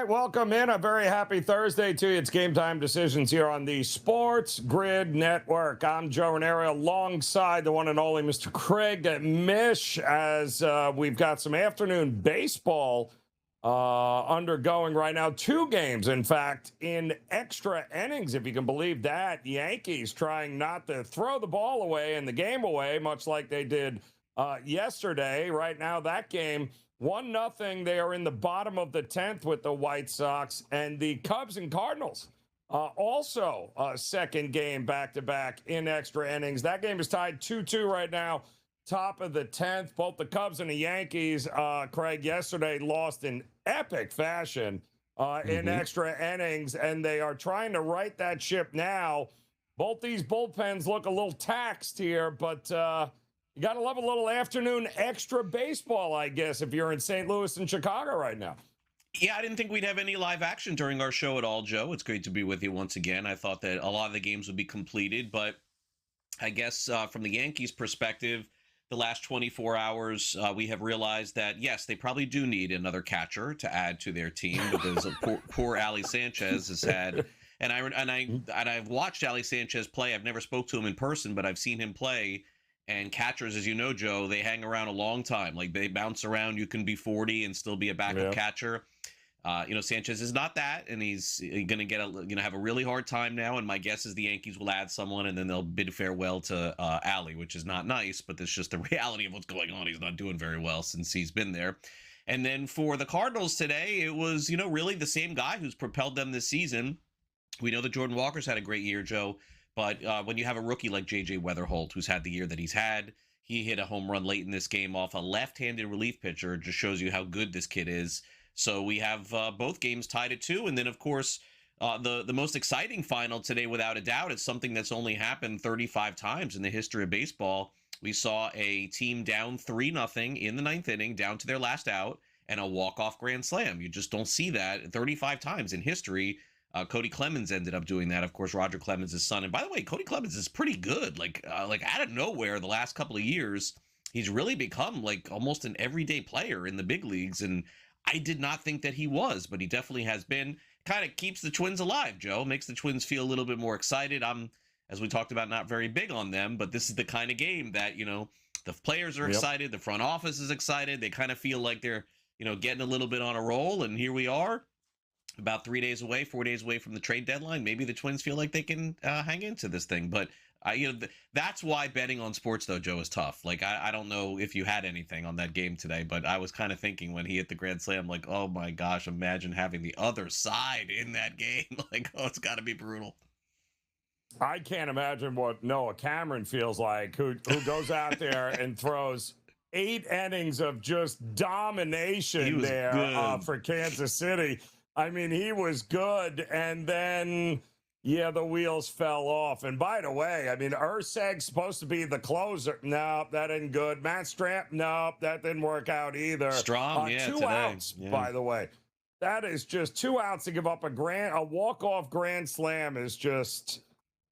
right, welcome in. A very happy Thursday to you. It's Game Time Decisions here on the Sports Grid Network. I'm Joe Raineri alongside the one and only Mr. Craig Mish as we've got some afternoon baseball undergoing right now. Two games, in fact, in extra innings, if you can believe that. Yankees trying not to throw the ball away and the game away, much like they did yesterday. Right now, that game 1-0. They are in the bottom of the 10th with the White Sox, and the Cubs and Cardinals also second game back-to-back in extra innings. That game is tied 2-2 right now, top of the 10th. Both the Cubs and the Yankees, Craig, yesterday lost in epic fashion in extra innings, and they are trying to right that ship now. Both these bullpens look a little taxed here, but you got to love a little afternoon extra baseball, I guess, if you're in St. Louis and Chicago right now. Yeah, I didn't think we'd have any live action during our show at all, Joe. It's great to be with you once again. I thought that a lot of the games would be completed, but I guess from the Yankees' perspective, the last 24 hours, we have realized that, yes, they probably do need another catcher to add to their team because poor Ali Sanchez has had, and I've watched Ali Sanchez play. I've never spoke to him in person, but I've seen him play. And catchers, as you know, Joe, they hang around a long time. Like, they bounce around. You can be 40 and still be a backup catcher. Sanchez is not that, and he's going to have a really hard time now. And my guess is the Yankees will add someone, and then they'll bid farewell to Ali, which is not nice, but that's just the reality of what's going on. He's not doing very well since he's been there. And then for the Cardinals today, it was, really the same guy who's propelled them this season. We know that Jordan Walker's had a great year, Joe. But when you have a rookie like J.J. Weatherholt, who's had the year that he's had, he hit a home run late in this game off a left-handed relief pitcher. It just shows you how good this kid is. So we have both games tied at 2. And then, of course, the most exciting final today, without a doubt, is something that's only happened 35 times in the history of baseball. We saw a team down 3-0 in the 9th inning, down to their last out, and a walk-off grand slam. You just don't see that 35 times in history. Cody Clemens ended up doing that. Of course, Roger Clemens' son. And by the way, Cody Clemens is pretty good. Like out of nowhere, the last couple of years, he's really become like almost an everyday player in the big leagues. And I did not think that he was, but he definitely has been. Kind of keeps the Twins alive, Joe. Makes the Twins feel a little bit more excited. I'm, as we talked about, not very big on them, but this is the kind of game that, the players are excited. The front office is excited. They kind of feel like they're, getting a little bit on a roll. And here we are. About 4 days away from the trade deadline. Maybe the Twins feel like they can hang into this thing. But, that's why betting on sports, though, Joe, is tough. Like, I don't know if you had anything on that game today, but I was kind of thinking when he hit the grand slam, like, oh, my gosh, imagine having the other side in that game. Like, oh, it's got to be brutal. I can't imagine what Noah Cameron feels like, who goes out there and throws 8 innings of just domination there for Kansas City. I mean, he was good, and then, the wheels fell off. And by the way, I mean, Urseg's supposed to be the closer. No, that isn't good. Matt Stramp, no, that didn't work out either. Strong, 2 today. outs, by the way. That is just 2 outs to give up a walk-off grand slam is just,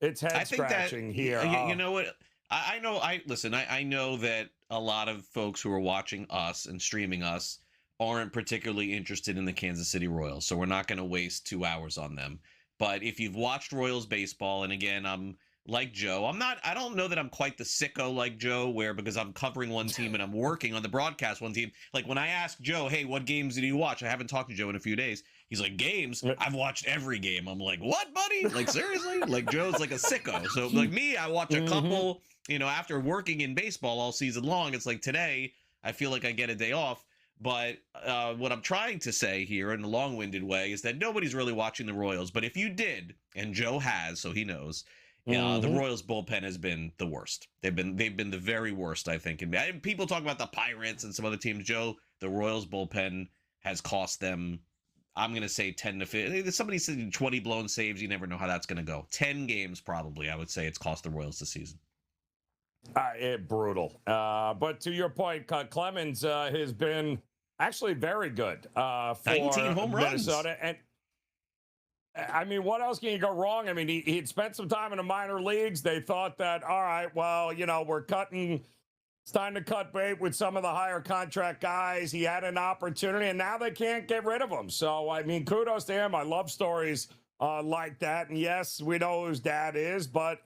it's head-scratching here. You know what? I know that a lot of folks who are watching us and streaming us aren't particularly interested in the Kansas City Royals, so we're not going to waste 2 hours on them. But if you've watched Royals baseball, and again, I'm like Joe, I don't know that I'm quite the sicko like Joe, because I'm covering one team and I'm working on the broadcast one team. Like when I ask Joe, hey, what games did you watch? I haven't talked to Joe in a few days. He's like, games? I've watched every game. I'm like, what, buddy? Like, seriously? Like, Joe's like a sicko. So like me, I watch a couple, after working in baseball all season long. It's like today, I feel like I get a day off. But what I'm trying to say here in a long-winded way is that nobody's really watching the Royals. But if you did, and Joe has, so he knows, the Royals bullpen has been the worst. They've been the very worst, I think. And people talk about the Pirates and some other teams. Joe, the Royals bullpen has cost them, I'm going to say 10 to 15. Somebody said 20 blown saves. You never know how that's going to go. 10 games probably, I would say it's cost the Royals this season. Brutal. But to your point, Clemens has been actually very good for 19 home runs. Minnesota. And I mean, what else can you go wrong? I mean, he'd spent some time in the minor leagues. They thought that, all right, well, we're cutting It's time to cut bait with some of the higher contract guys. He had an opportunity, and now they can't get rid of him. So, I mean, kudos to him. I love stories like that. And yes, we know who his dad is, but,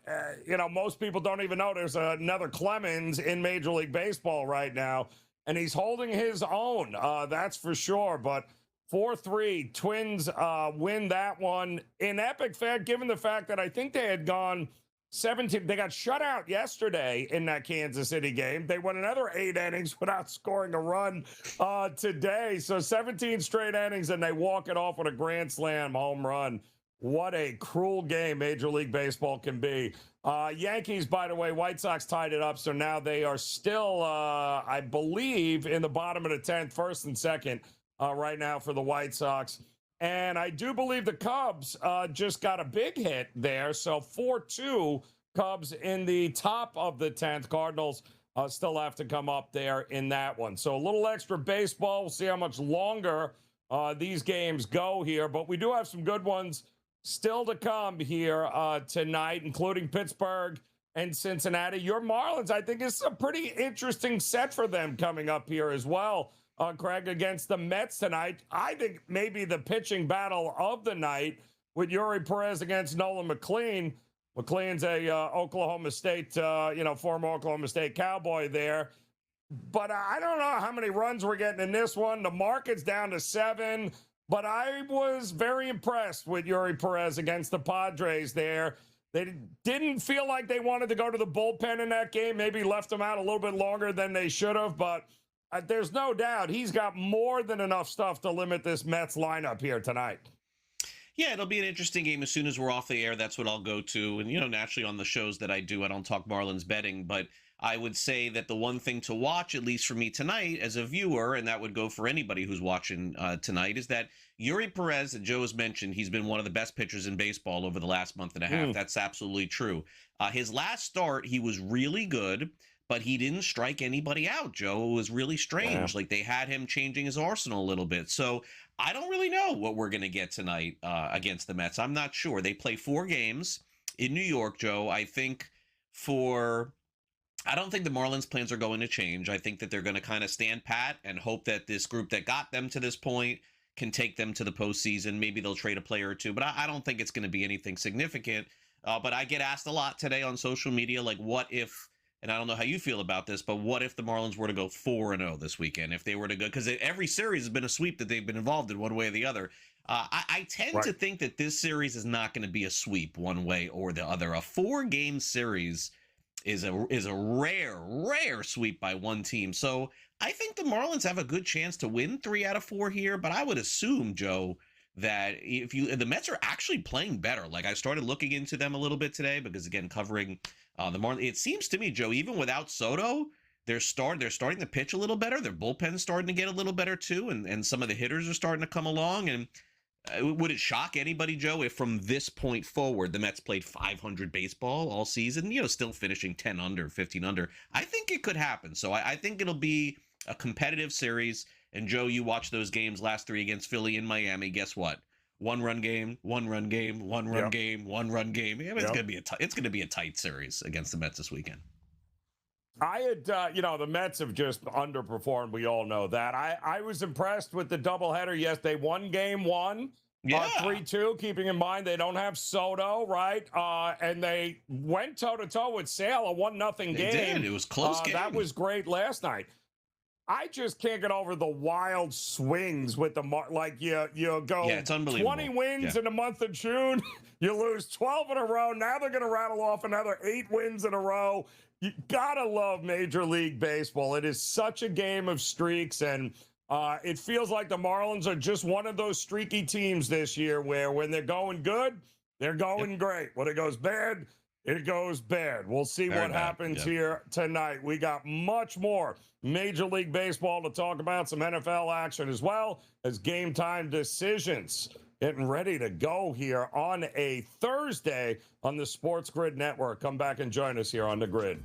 most people don't even know there's another Clemens in Major League Baseball right now, and he's holding his own. That's for sure. But 4-3, Twins win that one in epic fact, given the fact that I think they had gone 17. They got shut out yesterday in that Kansas City game. They went another 8 innings without scoring a run today. So 17 straight innings, and they walk it off with a grand slam home run. What a cruel game Major League Baseball can be. Yankees, by the way, White Sox tied it up, so now they are still, I believe, in the bottom of the 10th, first and second right now for the White Sox. And I do believe the Cubs just got a big hit there. So 4-2 Cubs in the top of the 10th. Cardinals still have to come up there in that one. So a little extra baseball. We'll see how much longer these games go here. But we do have some good ones still to come here tonight, including Pittsburgh and Cincinnati. Your Marlins, I think, is a pretty interesting set for them coming up here as well. Craig, against the Mets tonight. I think maybe the pitching battle of the night with Yuri Perez against Nolan McLean. McLean's a Oklahoma State, former Oklahoma State Cowboy there. But I don't know how many runs we're getting in this one. The market's down to 7. But I was very impressed with Yuri Perez against the Padres there. They didn't feel like they wanted to go to the bullpen in that game. Maybe left them out a little bit longer than they should have, but there's no doubt he's got more than enough stuff to limit this Mets lineup here tonight. Yeah, it'll be an interesting game. As soon as we're off the air, that's what I'll go to. And, naturally on the shows that I do, I don't talk Marlins betting, but I would say that the one thing to watch, at least for me tonight as a viewer, and that would go for anybody who's watching tonight, is that Yuri Perez, that Joe has mentioned, he's been one of the best pitchers in baseball over the last month and a half. That's absolutely true. His last start, he was really good, but he didn't strike anybody out, Joe. It was really strange. Like they had him changing his arsenal a little bit. So I don't really know what we're going to get tonight against the Mets. I'm not sure. They play 4 games in New York, Joe. I don't think the Marlins' plans are going to change. I think that they're going to kind of stand pat and hope that this group that got them to this point can take them to the postseason. Maybe they'll trade a player or two, but I don't think it's going to be anything significant. But I get asked a lot today on social media, like, what if, and I don't know how you feel about this, but what if the Marlins were to go 4-0 this weekend? If they were to go, because every series has been a sweep that they've been involved in one way or the other. I tend to think that this series is not going to be a sweep one way or the other. A 4-game series is a rare sweep by one team. So I think the Marlins have a good chance to win 3 out of 4 here, but I would assume, Joe, that the Mets are actually playing better. Like I started looking into them a little bit today because, again, covering the Marlins, it seems to me, Joe, even without Soto, they're starting to pitch a little better. Their bullpen's starting to get a little better too, and some of the hitters are starting to come along. And would it shock anybody, Joe, if from this point forward the Mets played 500 baseball all season, still finishing 10 under, 15 under? I think it could happen. So I think it'll be a competitive series. And Joe, you watched those games, last 3 against Philly and Miami. Guess what? 1-run game, 1-run game, 1-run game, 1-run game. Yeah, it's gonna be a tight series against the Mets this weekend. I had, the Mets have just underperformed. We all know that. I was impressed with the doubleheader. Yes, they won game 1, 3-2, keeping in mind they don't have Soto, right? And they went toe-to-toe with Sale, a 1-0 game. They did. It was a close game. That was great last night. I just can't get over the wild swings with the you go it's unbelievable. 20 wins in the month of June, you lose 12 in a row. Now they're going to rattle off another 8 wins in a row. You gotta love Major League Baseball. It is such a game of streaks, and it feels like the Marlins are just one of those streaky teams this year where when they're going good, they're going great. When it goes bad, it goes bad. We'll see what happens here tonight. We got much more Major League Baseball to talk about, some NFL action as well as game time decisions. Getting ready to go here on a Thursday on the SportsGrid Network. Come back and join us here on the Grid.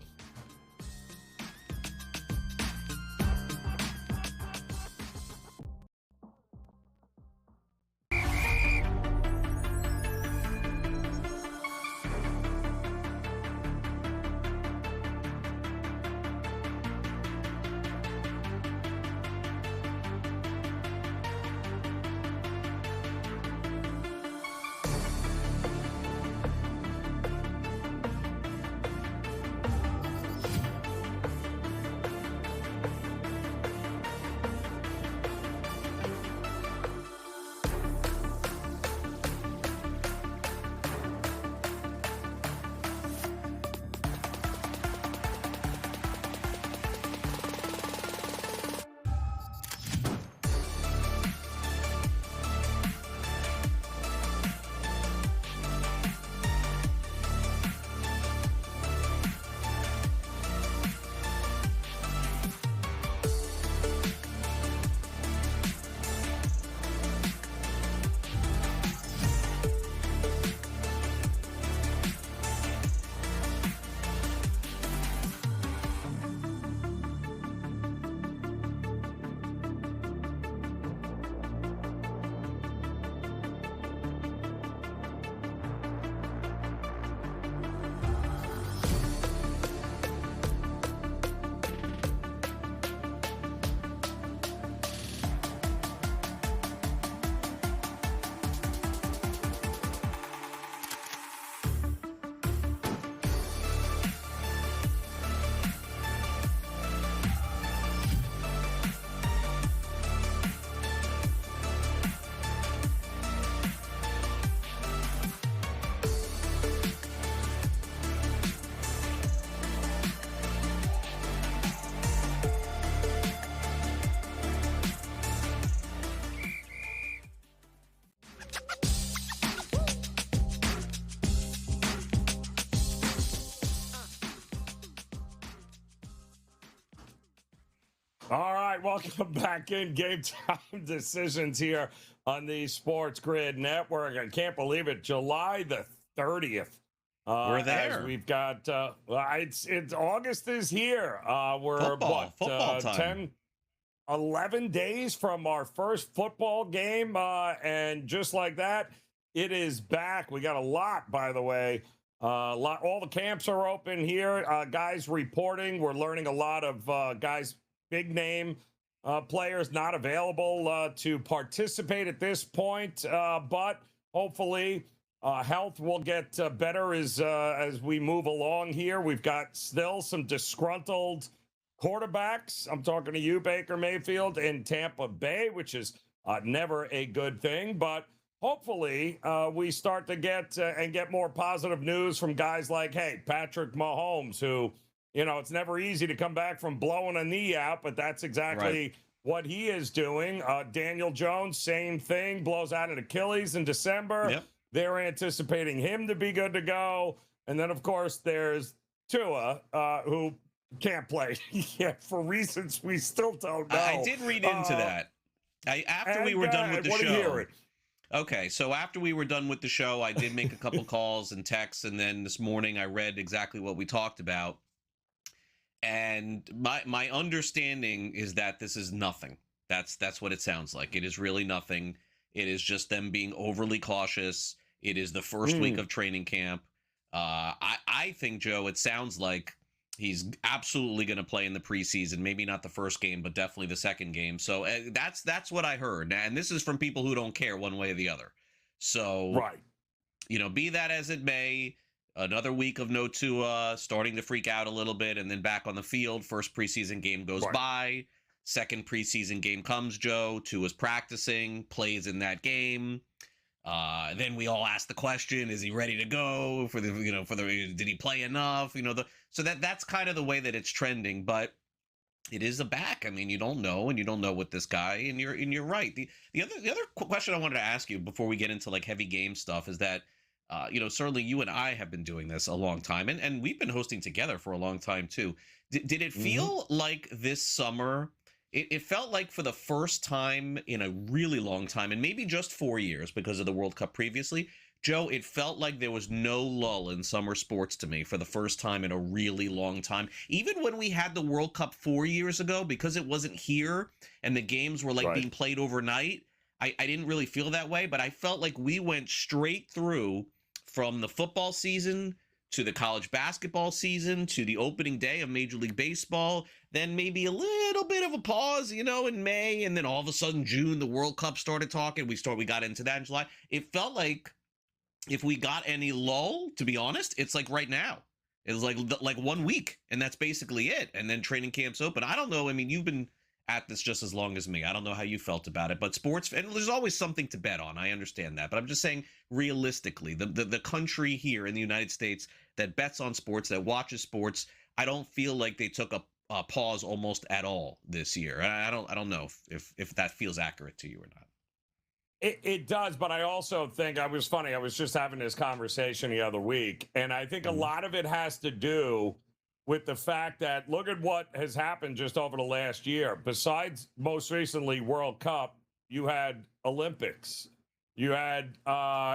All right, welcome back in Game Time Decisions here on the Sports Grid Network. I can't believe it, July the 30th. We're there. As we've got, it's August is here. We're football time. 10, 11 days from our first football game, and just like that, it is back. We got a lot, by the way. All the camps are open here. Guys reporting. We're learning a lot of guys. Big name players not available to participate at this point, but hopefully health will get better as we move along here. We've got still some disgruntled quarterbacks. I'm talking to you, Baker Mayfield, in Tampa Bay, which is never a good thing, but hopefully we start to get more positive news from guys like, hey, Patrick Mahomes, who, you know, it's never easy to come back from blowing a knee out, but that's exactly what he is doing. Daniel Jones, same thing, blows out an Achilles in December. Yep. They're anticipating him to be good to go. And then, of course, there's Tua, who can't play yet for reasons we still don't know. I did read into that. After we were done with the show. Okay, so after we were done with the show, I did make a couple calls and texts, and then this morning I read exactly what we talked about. And my understanding is that this is nothing. That's what it sounds like. It is really nothing. It is just them being overly cautious. It is the first week of training camp. I think, Joe, it sounds like he's absolutely going to play in the preseason. Maybe not the first game, but definitely the second game. So that's what I heard. And this is from people who don't care one way or the other. So, you know, be that as it may, another week of no Tua, starting to freak out a little bit, and then back on the field. First preseason game goes by. Second preseason game comes, Joe. Tua's practicing, plays in that game. Then we all ask the question: is he ready to go for the? You know, did he play enough? You know, so that's kind of the way that it's trending. But it is a back. I mean, you don't know, and you don't know with this guy. And you're right. The other question I wanted to ask you before we get into like heavy game stuff is that. You know, certainly you and I have been doing this a long time, and we've been hosting together for a long time, too. Did it feel like this summer, it felt like for the first time in a really long time, and maybe just 4 years because of the World Cup previously, Joe, it felt like there was no lull in summer sports to me for the first time in a really long time. Even when we had the World Cup 4 years ago, because it wasn't here and the games were like being played overnight, I didn't really feel that way, but I felt like we went straight through from the football season to the college basketball season to the opening day of Major League Baseball, then maybe a little bit of a pause, you know, in May, and then all of a sudden June, the World Cup started talking. We got into that in July. It felt like if we got any lull, to be honest, it's like right now. It was like 1 week, and that's basically it. And then training camps open. I don't know. I mean, you've been at this just as long as me. I don't know how you felt about it, but sports, and there's always something to bet on. I understand that, but I'm just saying realistically, the country here in the United States that bets on sports, that watches sports, I don't feel like they took a pause almost at all this year. I don't know if that feels accurate to you or not. It does, but I also think I was just having this conversation the other week, and I think a lot of it has to do with the fact that look at what has happened just over the last year. Besides most recently World Cup, you had Olympics, you had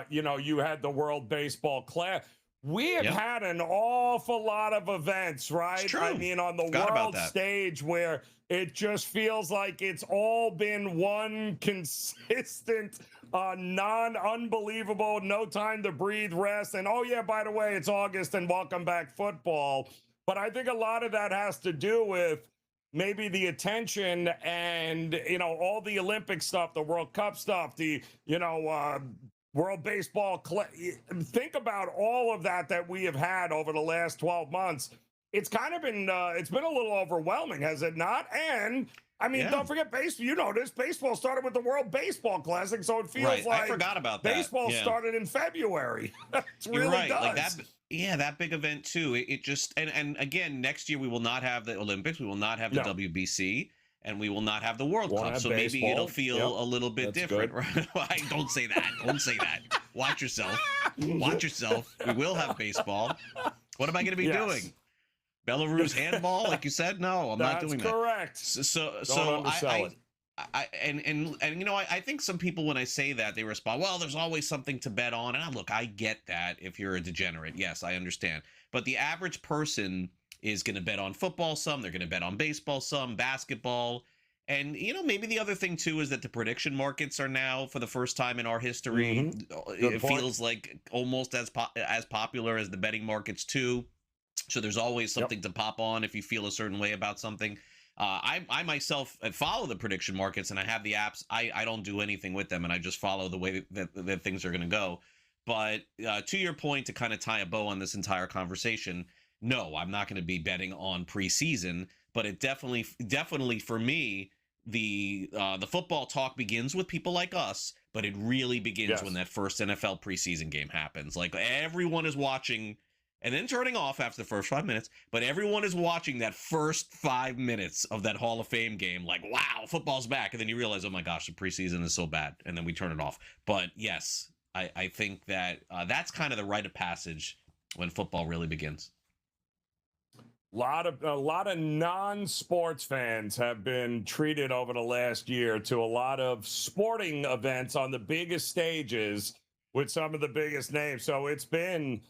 you had the World Baseball Classic. We have had an awful lot of events, right? It's true. I mean, on the world stage where it just feels like it's all been one consistent, unbelievable, no time to breathe, rest. And, oh, yeah, by the way, it's August and welcome back football. But I think a lot of that has to do with maybe the attention and, you know, all the Olympic stuff, the World Cup stuff, the, World Baseball. Think about all of that we have had over the last 12 months. It's kind of been, it's been a little overwhelming, has it not? And I mean, don't forget baseball. You know this. Baseball started with the World Baseball Classic, so it feels like I forgot about that. Baseball started in February. It's really right. does. Like that. Yeah, that big event too. It just and again, next year we will not have the Olympics, we will not have the WBC, and we will not have the World Cup. So maybe it'll feel a little bit different. Right? Don't say that. Don't say that. Watch yourself. Watch yourself. We will have baseball. What am I going to be doing? Belarus handball, like you said? No, I'm not doing that. That's correct. So I think some people, when I say that, they respond, well, there's always something to bet on. And look, I get that if you're a degenerate. Yes, I understand. But the average person is going to bet on football some, they're going to bet on baseball some, basketball. And, maybe the other thing, too, is that the prediction markets are now, for the first time in our history, it feels like almost as popular as the betting markets, too. So there's always something to pop on if you feel a certain way about something. I myself follow the prediction markets, and I have the apps. I don't do anything with them, and I just follow the way that things are going to go. But to your point, to kind of tie a bow on this entire conversation, no, I'm not going to be betting on preseason. But it definitely for me, the football talk begins with people like us, but it really begins when that first NFL preseason game happens. Like, everyone is watching and then turning off after the first 5 minutes, but everyone is watching that first 5 minutes of that Hall of Fame game like, wow, football's back. And then you realize, oh my gosh, the preseason is so bad. And then we turn it off. But yes, I think that that's kind of the rite of passage when football really begins. A lot of non-sports fans have been treated over the last year to a lot of sporting events on the biggest stages with some of the biggest names. So it's been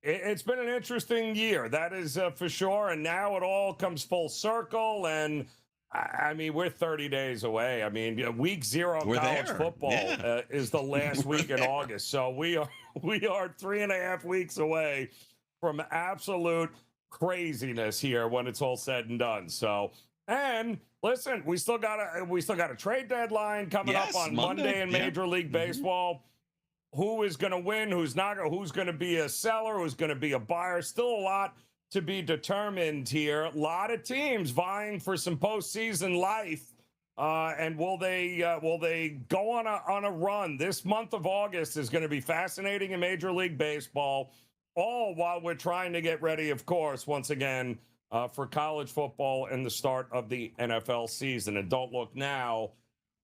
an interesting year, that is for sure. And now it all comes full circle. And I mean, we're 30 days away. I mean, week 0 of college football is the last week in August. So we are 3.5 weeks away from absolute craziness here when it's all said and done. So, and listen, we still got a trade deadline coming up on Monday in Major League Baseball. Who is going to win? Who's not? Who's going to be a seller? Who's going to be a buyer? Still a lot to be determined here. A lot of teams vying for some postseason life. And will they go on a run? This month of August is going to be fascinating in Major League Baseball. All while we're trying to get ready, of course, once again, for college football and the start of the NFL season. And don't look now.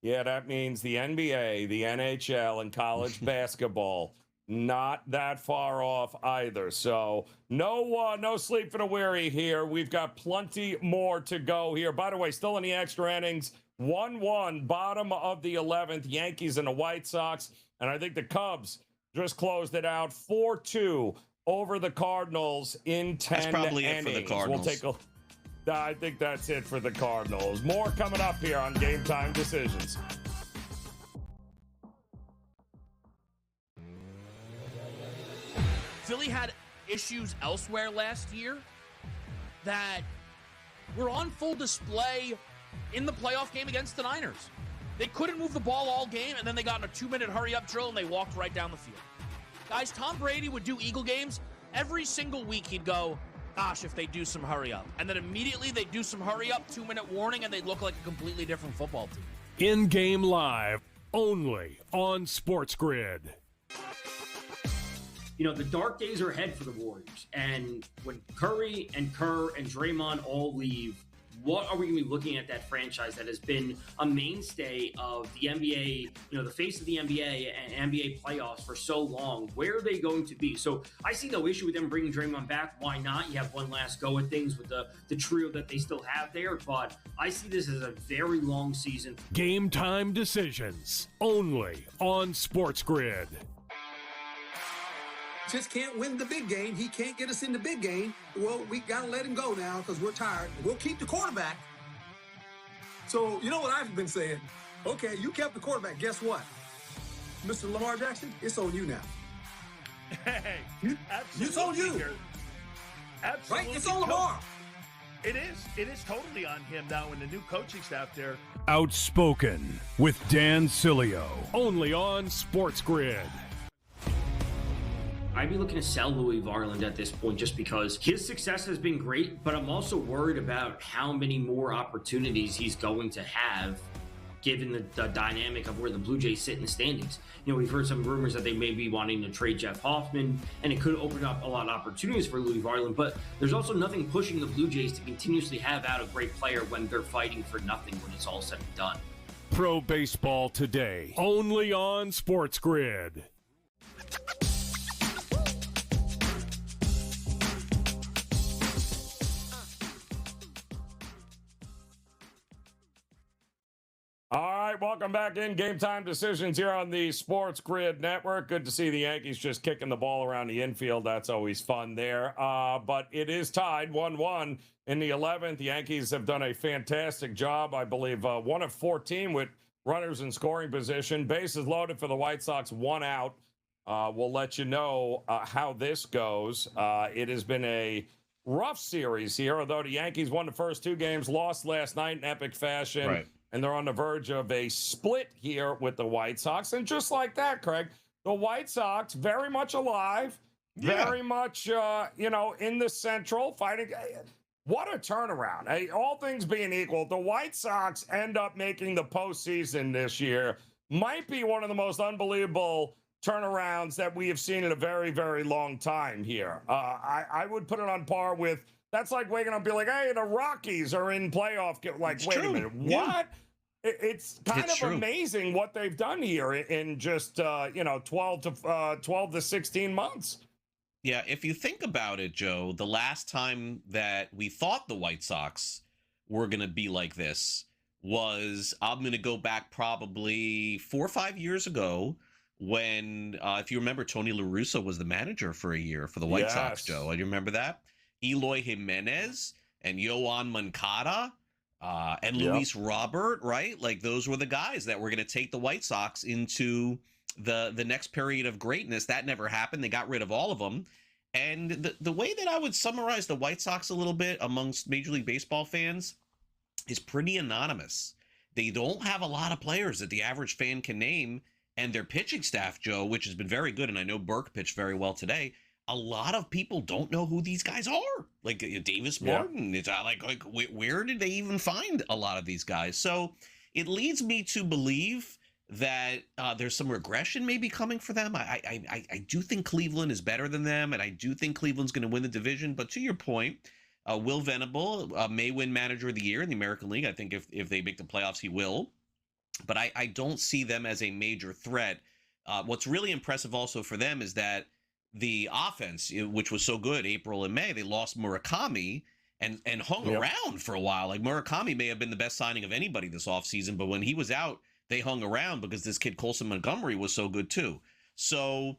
Yeah, that means the NBA, the NHL, and college basketball not that far off either. So no sleep for the weary here. We've got plenty more to go here. By the way, still in the extra innings, 1-1, bottom of the 11th, Yankees and the White Sox. And I think the Cubs just closed it out 4-2 over the Cardinals in 10 That's probably innings. It for the Cardinals. I think that's it for the Cardinals. More coming up here on Game Time Decisions. Philly had issues elsewhere last year that were on full display in the playoff game against the Niners. They couldn't move the ball all game, and then they got in a 2-minute hurry-up drill, and they walked right down the field. Guys, Tom Brady would do Eagle games. Every single week he'd go, gosh, if they do some hurry-up. And then immediately they'd do some hurry-up, 2-minute warning, and they'd look like a completely different football team. In-game live, only on SportsGrid. You know, the dark days are ahead for the Warriors. And when Curry and Kerr and Draymond all leave, what are we going to be looking at that franchise that has been a mainstay of the NBA, you know, the face of the NBA and NBA playoffs for so long? Where are they going to be? So I see no issue with them bringing Draymond back. Why not? You have one last go at things with the trio that they still have there. But I see this as a very long season. Game Time Decisions, only on SportsGrid. Just can't win the big game. He can't get us in the big game. Well, we got to let him go now because we're tired. We'll keep the quarterback. So, you know what I've been saying? Okay, you kept the quarterback. Guess what? Mr. Lamar Jackson, it's on you now. Hey, It's on you. Absolutely. Right? It's on Lamar. It is totally on him now and the new coaching staff there. Outspoken with Dan Cilio, only on SportsGrid. I'd be looking to sell Louis Varland at this point just because his success has been great, but I'm also worried about how many more opportunities he's going to have given the dynamic of where the Blue Jays sit in the standings. You know, we've heard some rumors that they may be wanting to trade Jeff Hoffman, and it could open up a lot of opportunities for Louis Varland, but there's also nothing pushing the Blue Jays to continuously have out a great player when they're fighting for nothing when it's all said and done. Pro Baseball Today, only on SportsGrid. right, welcome back in. Game Time Decisions here on the Sports Grid Network. Good to see the Yankees just kicking the ball around the infield. That's always fun there. But it is tied 1-1 in the 11th. The Yankees have done a fantastic job, I believe, 1 of 14 with runners in scoring position. Bases loaded for the White Sox, 1 out. We'll let you know how this goes. It has been a rough series here, although the Yankees won the first 2 games, lost last night in epic fashion. Right. And they're on the verge of a split here with the White Sox. And just like that, Craig, the White Sox very much alive, very much, in the Central fighting. What a turnaround. Hey, all things being equal, the White Sox end up making the postseason this year. Might be one of the most unbelievable turnarounds that we have seen in a very, very long time here. I would put it on par with, that's like waking up and be like, hey, the Rockies are in playoff. Like, wait a minute, what? Yeah. It's kind of amazing what they've done here in just 12 to 16 months. Yeah, if you think about it, Joe, the last time that we thought the White Sox were going to be like this was, I'm going to go back probably 4 or 5 years ago when, if you remember, Tony La Russa was the manager for a year for the White Sox, Joe. Do you remember that? Eloy Jimenez and Yoan Moncada and Luis Robert, right? Like, those were the guys that were going to take the White Sox into the next period of greatness. That never happened. They got rid of all of them. And the way that I would summarize the White Sox a little bit amongst Major League Baseball fans is pretty anonymous. They don't have a lot of players that the average fan can name, and their pitching staff, Joe, which has been very good, and I know Burke pitched very well today, a lot of people don't know who these guys are. Like Davis Martin. It's like where did they even find a lot of these guys? So it leads me to believe that there's some regression maybe coming for them. I do think Cleveland is better than them, and I do think Cleveland's going to win the division. But to your point, Will Venable may win Manager of the Year in the American League. I think if they make the playoffs, he will. But I don't see them as a major threat. What's really impressive also for them is that the offense, which was so good April and May, they lost Murakami and hung around for a while. Like, Murakami may have been the best signing of anybody this offseason, but when he was out, they hung around because this kid Colson Montgomery was so good too. So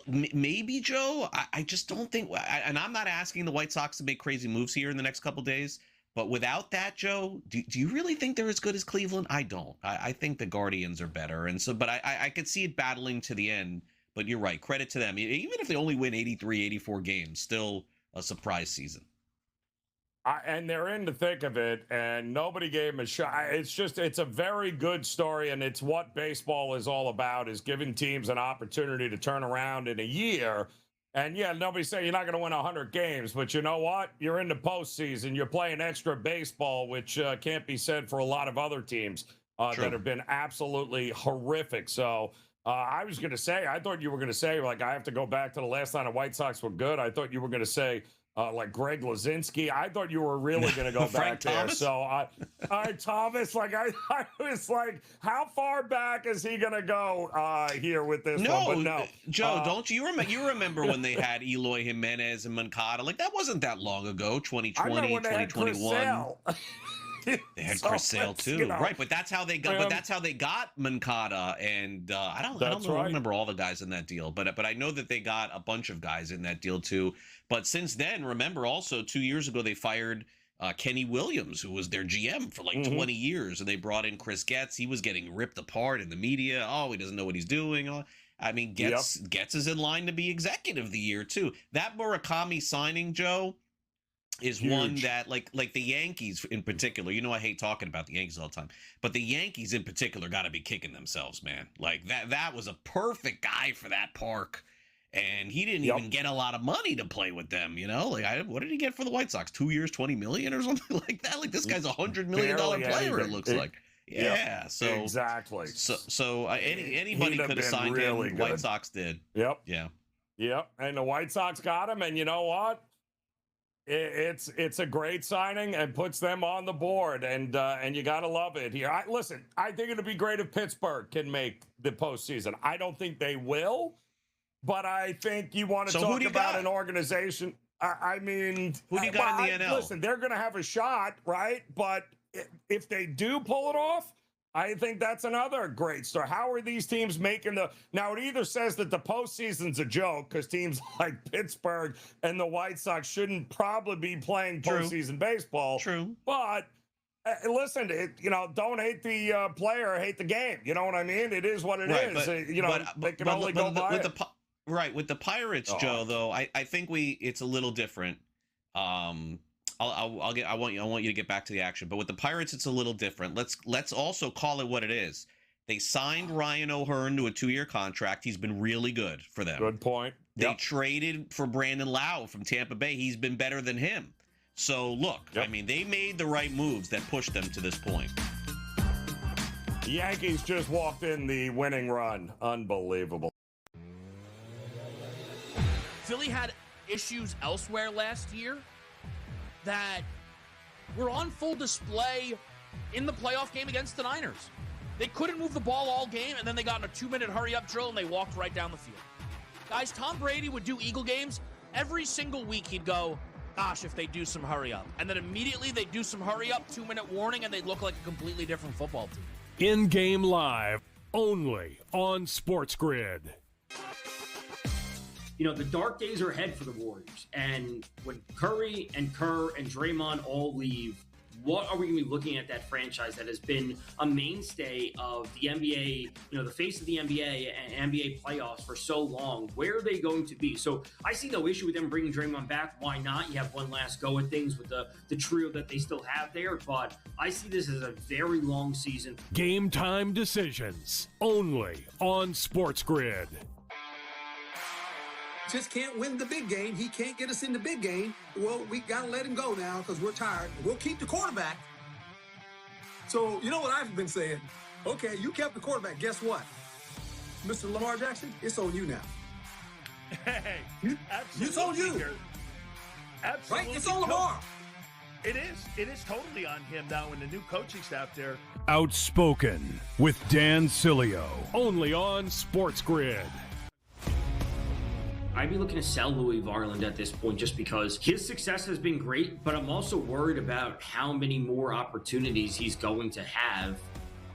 maybe, Joe, I just don't think, and I'm not asking the White Sox to make crazy moves here in the next couple of days, but without that, Joe, do you really think they're as good as Cleveland? I don't. I think the Guardians are better. And so, but I could see it battling to the end. But you're right. Credit to them. Even if they only win 83, 84 games, still a surprise season. And they're in the thick of it, and nobody gave them a shot. It's a very good story, and it's what baseball is all about, is giving teams an opportunity to turn around in a year. And, yeah, nobody's saying you're not going to win 100 games, but you know what? You're in the postseason. You're playing extra baseball, which can't be said for a lot of other teams that have been absolutely horrific. So I was going to say, I thought you were going to say, like, I have to go back to the last time the White Sox were good. I thought you were going to say, like Greg Lazinski. I thought you were really going to go back there. Thomas? So, Thomas, like, I was like, how far back is he going to go here with this one? But no, Joe, don't you remember? You remember when they had Eloy Jimenez and Moncada? Like, that wasn't that long ago, 2020, 2021. They had Chris Sale too, right? But that's how they got. But that's how they got Moncada, and I don't remember all the guys in that deal. But I know that they got a bunch of guys in that deal too. But since then, remember also 2 years ago they fired Kenny Williams, who was their GM for like 20 years, and they brought in Chris Getz. He was getting ripped apart in the media. Oh, he doesn't know what he's doing. I mean, Getz is in line to be executive of the year too. That Murakami signing, Joe, is huge. One that like the Yankees in particular, I hate talking about the Yankees all the time, but the Yankees in particular got to be kicking themselves, man. Like that was a perfect guy for that park, and he didn't even get a lot of money to play with them. Like what did he get for the White Sox? 2 years, $20 million or something like that. Like, this guy's $100 million player. It looks like. Yeah. So exactly. So anybody could have signed really him. Good. White Sox did. Yep. Yeah. Yep. And the White Sox got him, and you know what? It's a great signing and puts them on the board, and you gotta love it here. I think it'd be great if Pittsburgh can make the postseason. I don't think they will, but I think you want to talk about an organization. I mean, who do you got in the NL? Listen, they're gonna have a shot, right? But if they do pull it off, I think that's another great story. How are these teams making now? It either says that the postseason's a joke because teams like Pittsburgh and the White Sox shouldn't probably be playing postseason baseball. True. But listen, don't hate the player, hate the game. You know what I mean? It is what it is. They can only go by it. With the Pirates, Joe, though, I think it's a little different. I want you to get back to the action, but with the Pirates, it's a little different. Let's also call it what it is. They signed Ryan O'Hearn to a 2-year contract. He's been really good for them. Good point. They traded for Brandon Lau from Tampa Bay. He's been better than him. So look, I mean, they made the right moves that pushed them to this point. The Yankees just walked in the winning run. Unbelievable. Philly had issues elsewhere last year that were on full display in the playoff game against the Niners. They couldn't move the ball all game, and then they got in a 2-minute hurry-up drill, and they walked right down the field. Guys, Tom Brady would do Eagle games. Every single week he'd go, gosh, if they do some hurry-up. And then immediately they'd do some hurry-up, 2-minute warning, and they'd look like a completely different football team. In-game live, only on SportsGrid. The dark days are ahead for the Warriors. And when Curry and Kerr and Draymond all leave, what are we going to be looking at that franchise that has been a mainstay of the NBA, the face of the NBA and NBA playoffs for so long? Where are they going to be? So I see no issue with them bringing Draymond back. Why not? You have one last go at things with the trio that they still have there. But I see this as a very long season. Game time decisions only on SportsGrid. Just can't win the big game. He can't get us in the big game. Well, we got to let him go now because we're tired. We'll keep the quarterback. So, you know what I've been saying? Okay, you kept the quarterback. Guess what? Mr. Lamar Jackson, it's on you now. Hey, It's on you. Absolutely. Right? It's on Lamar. It is totally on him now and the new coaching staff there. Outspoken with Dan Cilio, only on SportsGrid. I'd be looking to sell Louis Varland at this point just because his success has been great, but I'm also worried about how many more opportunities he's going to have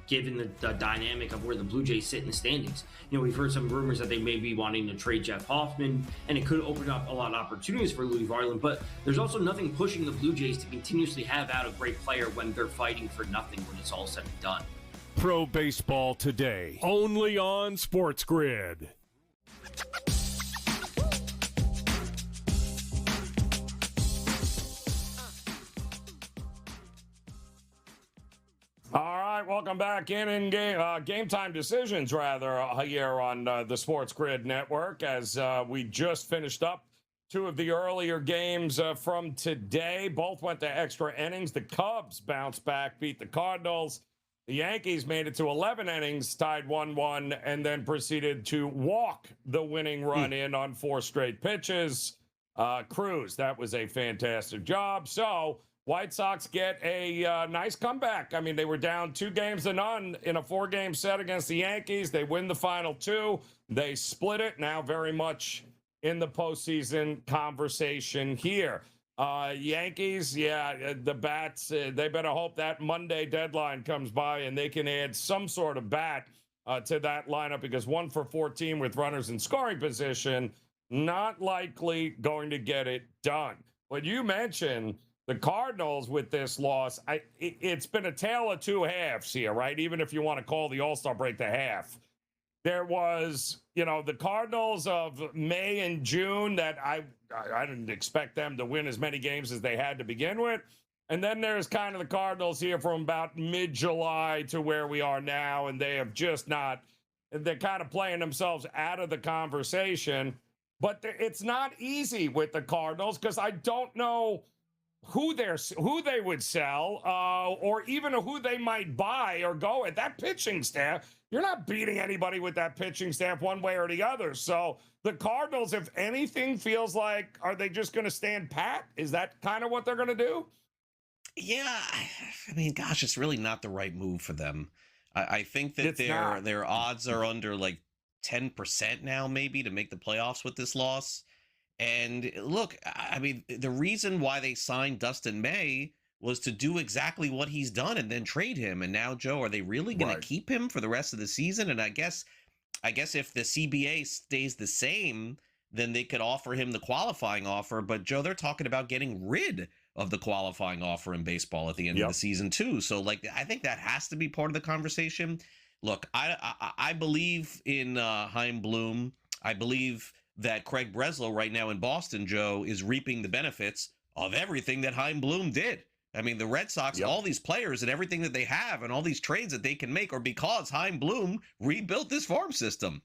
given the dynamic of where the Blue Jays sit in the standings. We've heard some rumors that they may be wanting to trade Jeff Hoffman, and it could open up a lot of opportunities for Louis Varland, but there's also nothing pushing the Blue Jays to continuously have out a great player when they're fighting for nothing when it's all said and done. Pro Baseball Today, only on SportsGrid. All right, welcome back in game time decisions, rather, here on the SportsGrid Network, as we just finished up two of the earlier games from today. Both went to extra innings. The Cubs bounced back, beat the Cardinals. The Yankees made it to 11 innings, tied 1-1, and then proceeded to walk the winning run in on 4 straight pitches. Cruz, that was a fantastic job. So White Sox get a nice comeback. I mean, they were down 2-0 in a 4-game set against the Yankees. They win the final 2. They split it. Now very much in the postseason conversation here. Yankees, the bats, they better hope that Monday deadline comes by and they can add some sort of bat to that lineup, because 1 for 14 with runners in scoring position, not likely going to get it done. When you mentioned the Cardinals with this loss, it's been a tale of 2 halves here, right? Even if you want to call the All-Star break the half. There was, the Cardinals of May and June that I didn't expect them to win as many games as they had to begin with. And then there's kind of the Cardinals here from about mid-July to where we are now, and they have just not, they're kind of playing themselves out of the conversation. But it's not easy with the Cardinals, because I don't know who they would sell, or even who they might buy or go at. That pitching staff, you're not beating anybody with that pitching staff one way or the other. So the Cardinals, if anything, feels like, are they just going to stand pat? Is that kind of what they're going to do? Yeah, I mean, gosh, it's really not the right move for them. I think that their odds are under like 10% now, maybe, to make the playoffs with this loss. And look, I mean, the reason why they signed Dustin May was to do exactly what he's done and then trade him. And now, Joe, are they really going to keep him for the rest of the season? And I guess if the CBA stays the same, then they could offer him the qualifying offer. But Joe, they're talking about getting rid of the qualifying offer in baseball at the end of the season too. So like, I think that has to be part of the conversation. Look, I believe in Chaim Bloom. I believe that Craig Breslow right now in Boston, Joe, is reaping the benefits of everything that Chaim Bloom did. I mean, the Red Sox, all these players and everything that they have and all these trades that they can make are because Chaim Bloom rebuilt this farm system.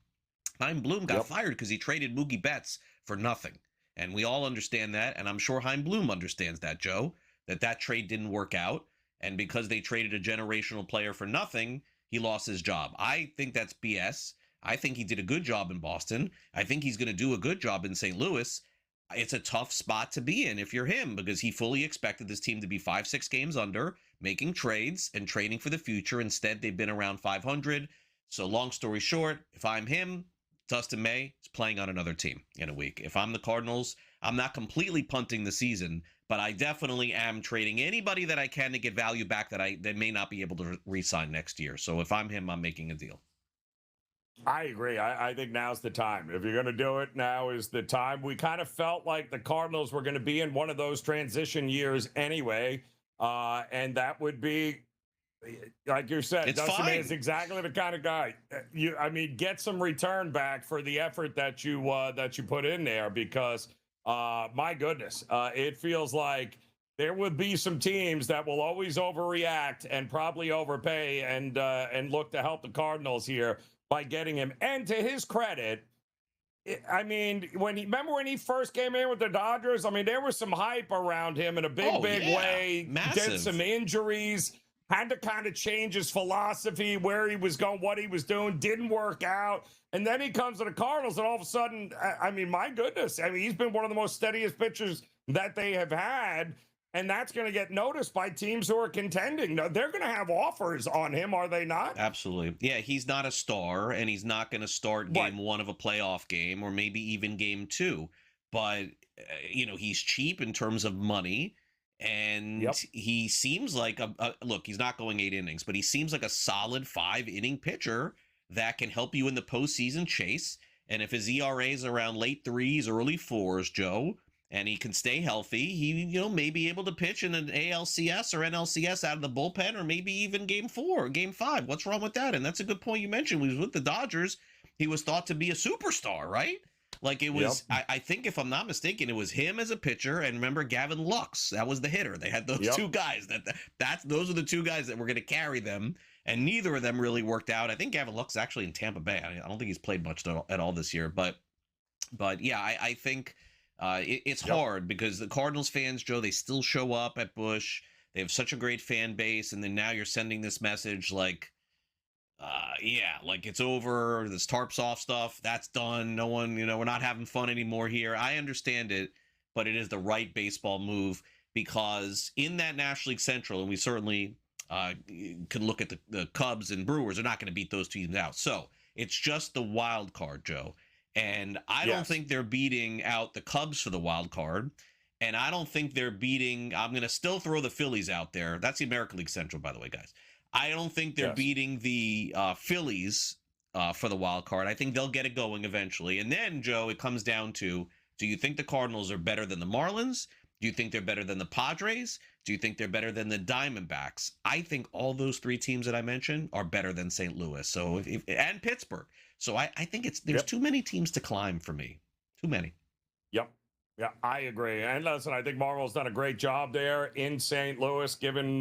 Chaim Bloom got fired because he traded Mookie Betts for nothing. And we all understand that. And I'm sure Chaim Bloom understands that, Joe, that trade didn't work out. And because they traded a generational player for nothing, he lost his job. I think that's BS. I think he did a good job in Boston. I think he's going to do a good job in St. Louis. It's a tough spot to be in if you're him, because he fully expected this team to be 5-6 games under, making trades and trading for the future. Instead, they've been around 500. So long story short, if I'm him, Dustin May is playing on another team in a week. If I'm the Cardinals, I'm not completely punting the season, but I definitely am trading anybody that I can to get value back that may not be able to re-sign next year. So if I'm him, I'm making a deal. I agree. I think now's the time. If you're going to do it, now is the time. We kind of felt like the Cardinals were going to be in one of those transition years anyway, and that would be, like you said, Dustin May is exactly the kind of guy. Get some return back for the effort that you put in there, because my goodness, it feels like there would be some teams that will always overreact and probably overpay and look to help the Cardinals here by getting him. And to his credit, when he first came in with the Dodgers, there was some hype around him in a big way. Massive. Did some injuries, had to kind of change his philosophy, where he was going, what he was doing, didn't work out. And then he comes to the Cardinals, and all of a sudden, my goodness, he's been one of the most steadiest pitchers that they have had. And that's going to get noticed by teams who are contending. No, they're going to have offers on him, are they not? Absolutely. Yeah, he's not a star, and he's not going to start game one of a playoff game, or maybe even game two. But, he's cheap in terms of money, and he seems like look, he's not going 8 innings, but he seems like a solid 5-inning pitcher that can help you in the postseason chase. And if his ERA is around late 3s, early 4s, Joe, and he can stay healthy, he may be able to pitch in an ALCS or NLCS out of the bullpen, or maybe even game 4 or game 5. What's wrong with that? And that's a good point you mentioned. He was with the Dodgers. He was thought to be a superstar, right? Like, it was, I think, if I'm not mistaken, it was him as a pitcher, and remember Gavin Lux, that was the hitter. They had those two guys. Those are the two guys that were going to carry them, and neither of them really worked out. I think Gavin Lux is actually in Tampa Bay. I don't think he's played much at all this year, but yeah, I think it's hard, because the Cardinals fans, Joe, they still show up at Busch. They have such a great fan base, and then now you're sending this message like, like it's over, this tarps off stuff, that's done. No one, we're not having fun anymore here. I understand it, but it is the right baseball move, because in that National League Central, and we certainly can look at the Cubs and Brewers, are not going to beat those teams out. So it's just the wild card, Joe. And I don't think they're beating out the Cubs for the wild card. And I don't think they're beating, I'm going to still throw the Phillies out there. That's the American League Central, by the way, guys. I don't think they're beating the Phillies for the wild card. I think they'll get it going eventually. And then, Joe, it comes down to, do you think the Cardinals are better than the Marlins? Do you think they're better than the Padres? Do you think they're better than the Diamondbacks? I think all those 3 teams that I mentioned are better than St. Louis, and Pittsburgh. So I think there's too many teams to climb for me. Too many. Yep. Yeah, I agree. And listen, I think Marvel's done a great job there in St. Louis, given,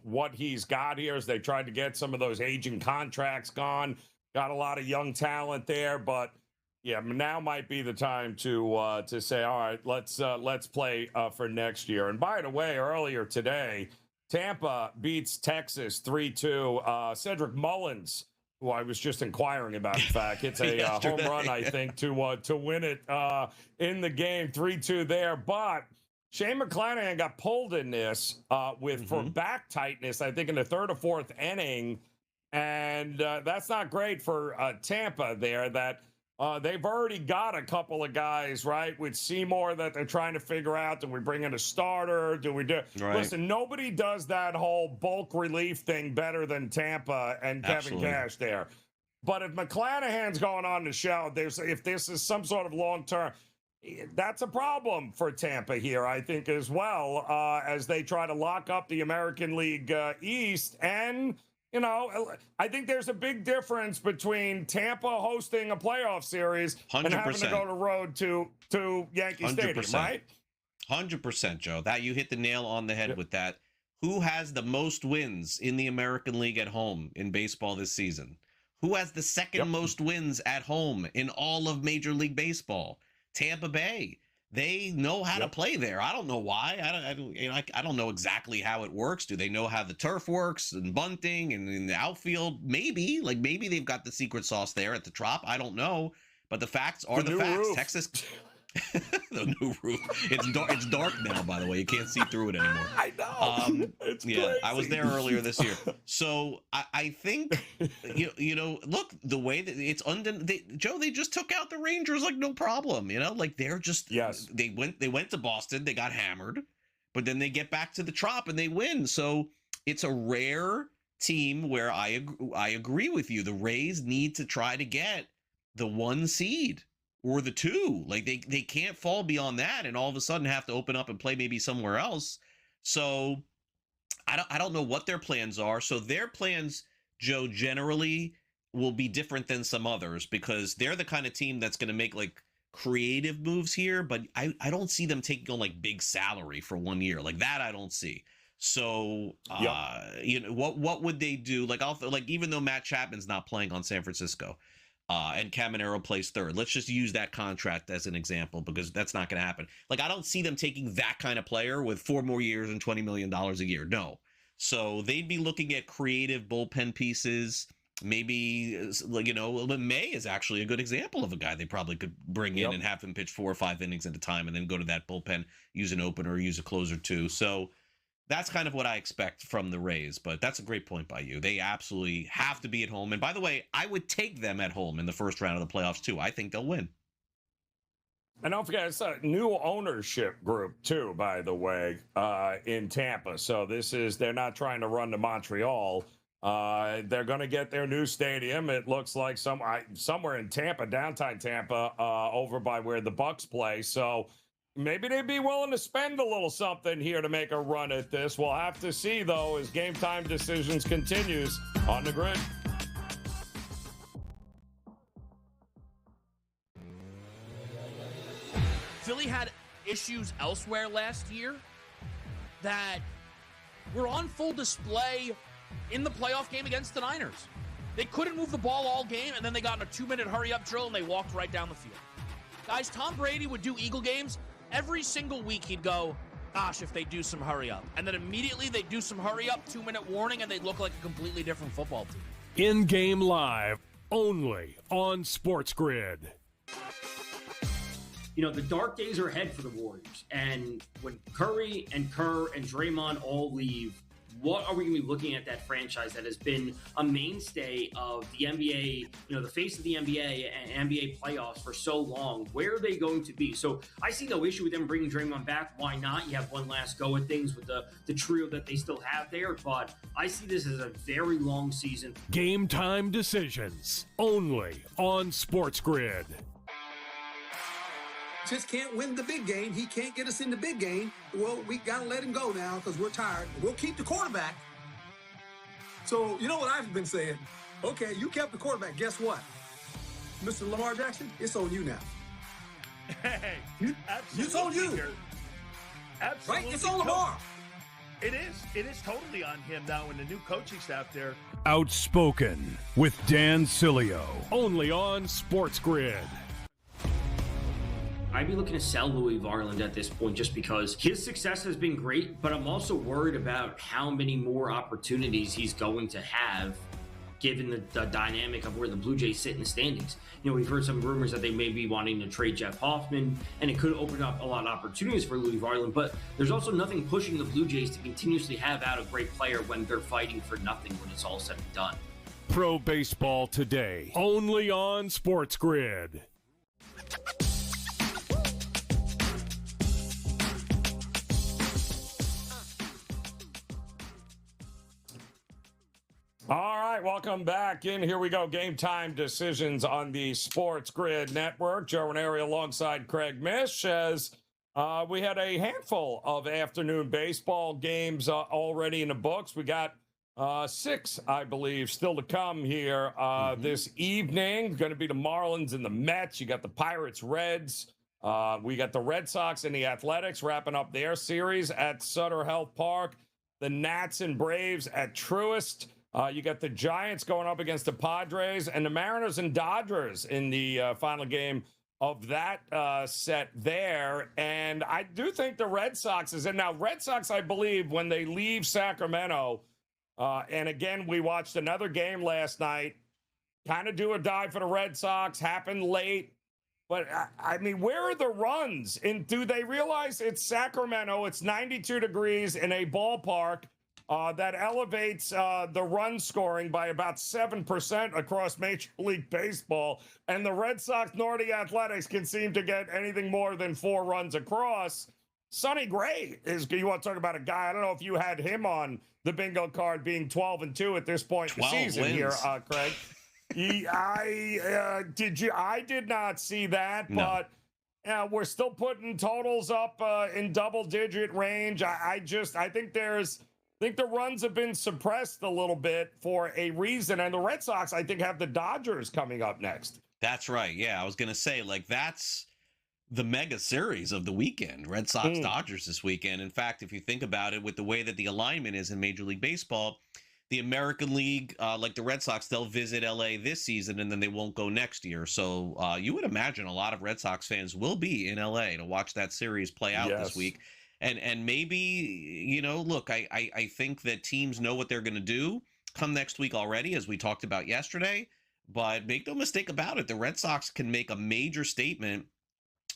what he's got here, as they tried to get some of those aging contracts gone. Got a lot of young talent there, but yeah, now might be the time to say, all right, let's play for next year. And by the way, earlier today, Tampa beats Texas 3-2. Cedric Mullins, who I was just inquiring about, in fact, hits a home run, I think, to win it in the game, 3-2 there. But Shane McClanahan got pulled in this for back tightness, I think, in the 3rd or 4th inning. And that's not great for Tampa there. That They've already got a couple of guys, right, with Seymour that they're trying to figure out. Do we bring in a starter? Do we do? Right. Listen, nobody does that whole bulk relief thing better than Tampa and Absolutely. Kevin Cash there. But if McClanahan's going on the show, if this is some sort of long term, that's a problem for Tampa here, I think, as well, as they try to lock up the American League East. And, you know, I think there's a big difference between Tampa hosting a playoff series 100%. and having to go to road to Yankee 100%. Stadium, right? 100%, Joe. That you hit the nail on the head with that. Who has the most wins in the American League at home in baseball this season? Who has the second most wins at home in all of Major League Baseball? Tampa Bay. They know how to play there. I don't know why. I don't know exactly how it works. Do they know how the turf works and bunting and in the outfield? Maybe. Maybe they've got the secret sauce there at the Trop. I don't know. But the facts are the facts. Roof. Texas. The new roof. It's dark now, by the way. You can't see through it anymore. I know. It's crazy. I was there earlier this year. So I think, look, the way that it's Joe, they just took out the Rangers like no problem. They're just, they went to Boston, they got hammered, but then they get back to the Trop and they win. So it's a rare team where I agree with you. The Rays need to try to get the 1 seed. Or the 2, they can't fall beyond that and all of a sudden have to open up and play maybe somewhere else. So I don't know what their plans are. So their plans, Joe, generally will be different than some others because they're the kind of team that's going to make creative moves here. But I don't see them taking on big salary for 1 year that. I don't see. So what would they do? Even though Matt Chapman's not playing on San Francisco. And Caminero plays third. Let's just use that contract as an example because that's not going to happen. I don't see them taking that kind of player with 4 more years and $20 million a year. No. So they'd be looking at creative bullpen pieces. Maybe, May is actually a good example of a guy they probably could bring in and have him pitch 4 or 5 innings at a time and then go to that bullpen, use an opener, use a closer too. So that's kind of what I expect from the Rays, but that's a great point by you. They absolutely have to be at home. And by the way, I would take them at home in the first round of the playoffs too. I think they'll win. And don't forget, it's a new ownership group too, by the way, in Tampa. So they're not trying to run to Montreal. They're going to get their new stadium. It looks like somewhere in Tampa, downtown Tampa, over by where the Bucks play. So maybe they'd be willing to spend a little something here to make a run at this. We'll have to see, though, as Game Time Decisions continues on the Grid. Philly had issues elsewhere last year that were on full display in the playoff game against the Niners. They couldn't move the ball all game, and then they got in a 2-minute hurry-up drill, and they walked right down the field. Guys, Tom Brady would do Eagle games. Every single week he'd go, gosh, if they do some hurry up. And then immediately they'd do some hurry up, 2-minute warning, and they'd look like a completely different football team. In-game live, only on SportsGrid. The dark days are ahead for the Warriors. And when Curry and Kerr and Draymond all leave, what are we going to be looking at that franchise that has been a mainstay of the NBA, the face of the NBA and NBA playoffs for so long? Where are they going to be? So I see no issue with them bringing Draymond back. Why not? You have one last go at things with the trio that they still have there. But I see this as a very long season. Game Time Decisions, only on SportsGrid. Just can't win the big game. He can't get us in the big game. Well, we got to let him go now because we're tired. We'll keep the quarterback. So, you know what I've been saying? Okay, you kept the quarterback. Guess what? Mr. Lamar Jackson, it's on you now. Hey, It's on you. Absolutely. Right? It's on Lamar. It is totally on him now and the new coaching staff there. Outspoken with Dan Cilio, only on SportsGrid. I'd be looking to sell Louis Varland at this point just because his success has been great, but I'm also worried about how many more opportunities he's going to have given the dynamic of where the Blue Jays sit in the standings. We've heard some rumors that they may be wanting to trade Jeff Hoffman, and it could open up a lot of opportunities for Louis Varland, but there's also nothing pushing the Blue Jays to continuously have out a great player when they're fighting for nothing when it's all said and done. pro baseball today, only on SportsGrid. All right, welcome back in. Here we go. Game time decisions on the SportsGrid network. Joe Raineri alongside Craig Mish as we had a handful of afternoon baseball games already in the books. We got 6, I believe, still to come here this evening. Going to be the Marlins and the Mets. You got the Pirates, Reds. We got the Red Sox and the Athletics wrapping up their series at Sutter Health Park. The Nats and Braves at Truist. You got the Giants going up against the Padres and the Mariners and Dodgers in the final game of that set there. And I do think the Red Sox is in. Now, Red Sox, I believe, when they leave Sacramento, and again, we watched another game last night, kind of do or die for the Red Sox, happened late. But, I mean, where are the runs? And do they realize it's Sacramento, it's 92 degrees in a ballpark that elevates the run scoring by about 7% across Major League Baseball, and the Red Sox nor the Athletics can seem to get anything more than 4 runs across. Sonny Gray is, you want to talk about a guy, I don't know if you had him on the bingo card being 12-2 at this point in the season wins. here, Craig. I did not see that, No. but we're still putting totals up in double-digit range. I think the runs have been suppressed a little bit for a reason. And the Red Sox, I think, have the Dodgers coming up next. That's right. Yeah, I was going to say, like, that's the mega series of the weekend. Red Sox Dodgers this weekend. In fact, if you think about it, with the way that the alignment is in Major League Baseball, the American League, like the Red Sox, they'll visit LA this season and then they won't go next year. So you would imagine a lot of Red Sox fans will be in LA to watch that series play out this week. And maybe, you know, look, I think that teams know what they're going to do come next week already, as we talked about yesterday. But make no mistake about it, the Red Sox can make a major statement.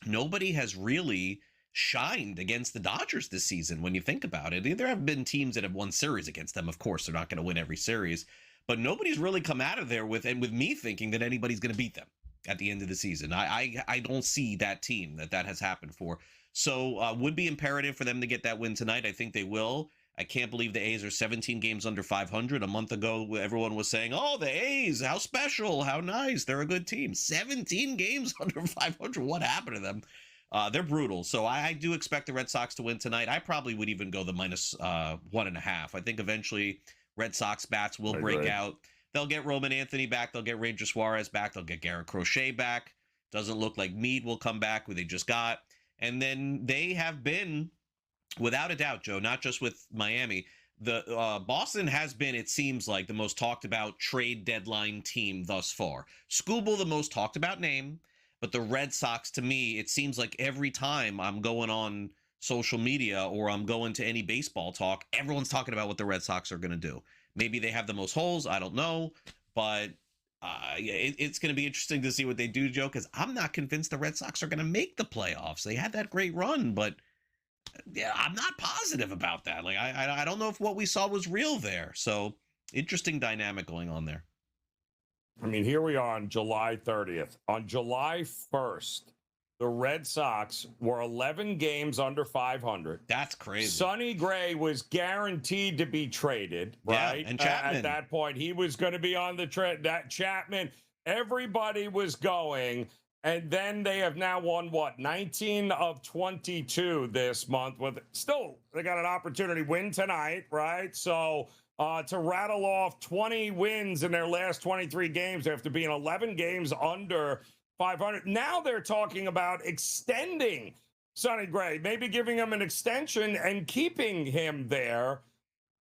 Nobody has really shined against the Dodgers this season when you think about it. There have been teams that have won series against them. Of course, they're not going to win every series. But nobody's really come out of there with me thinking that anybody's going to beat them at the end of the season. I don't see that team that has happened for. So would be imperative for them to get that win tonight. I think they will. I can't believe the A's are 17 games under 500. A month ago, everyone was saying, oh, the A's, how special, how nice. They're a good team. 17 games under 500. What happened to them? They're brutal. So I do expect the Red Sox to win tonight. I probably would even go the minus 1.5. I think eventually Red Sox bats will break out. They'll get Roman Anthony back. They'll get Ranger Suarez back. They'll get Garrett Crochet back. Doesn't look like Meade will come back, who they just got. And then they have been, without a doubt, Joe, not just with Miami, the Boston has been, it seems like, the most talked about trade deadline team thus far. Scooble, the most talked about name, but the Red Sox, to me, it seems like every time I'm going on social media or I'm going to any baseball talk, everyone's talking about what the Red Sox are going to do. Maybe they have the most holes, I don't know, but it's going to be interesting to see what they do, Joe, because I'm not convinced the Red Sox are going to make the playoffs. They had that great run, but yeah, I'm not positive about that. Like, I don't know if what we saw was real there. So interesting dynamic going on there. I mean, here we are on July 30th. On July 1st, the Red Sox were 11 games under 500. That's crazy. Sonny Gray was guaranteed to be traded, right? Yeah, and Chapman. At that point, he was going to be on the trade. That Chapman, everybody was going. And then they have now won, 19 of 22 this month. With still, they got an opportunity to win tonight, right? So to rattle off 20 wins in their last 23 games after being 11 games under 500. Now they're talking about extending Sonny Gray, maybe giving him an extension and keeping him there.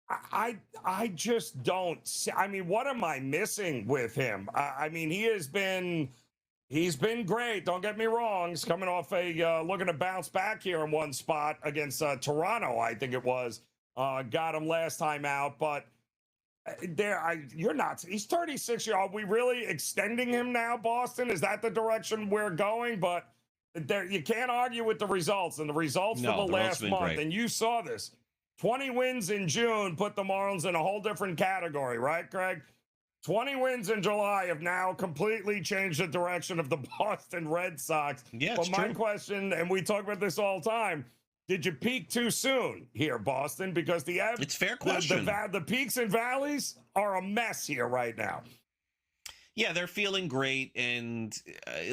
I just don't see. I mean, what am I missing with him? I mean, he's been great. Don't get me wrong. He's coming off looking to bounce back here in one spot against Toronto, I think it was. Got him last time out, but you're not. He's 36 years old. Are we really extending him now, Boston? Is that the direction we're going? But you can't argue with the results, and the results for the last month. Great. And you saw this. 20 wins in June put the Marlins in a whole different category, right, Craig? 20 wins in July have now completely changed the direction of the Boston Red Sox. Yeah, but it's my true. question, and we talk about this all the time, did you peak too soon here, Boston? Because It's a fair question. The peaks and valleys are a mess here right now. Yeah, they're feeling great, and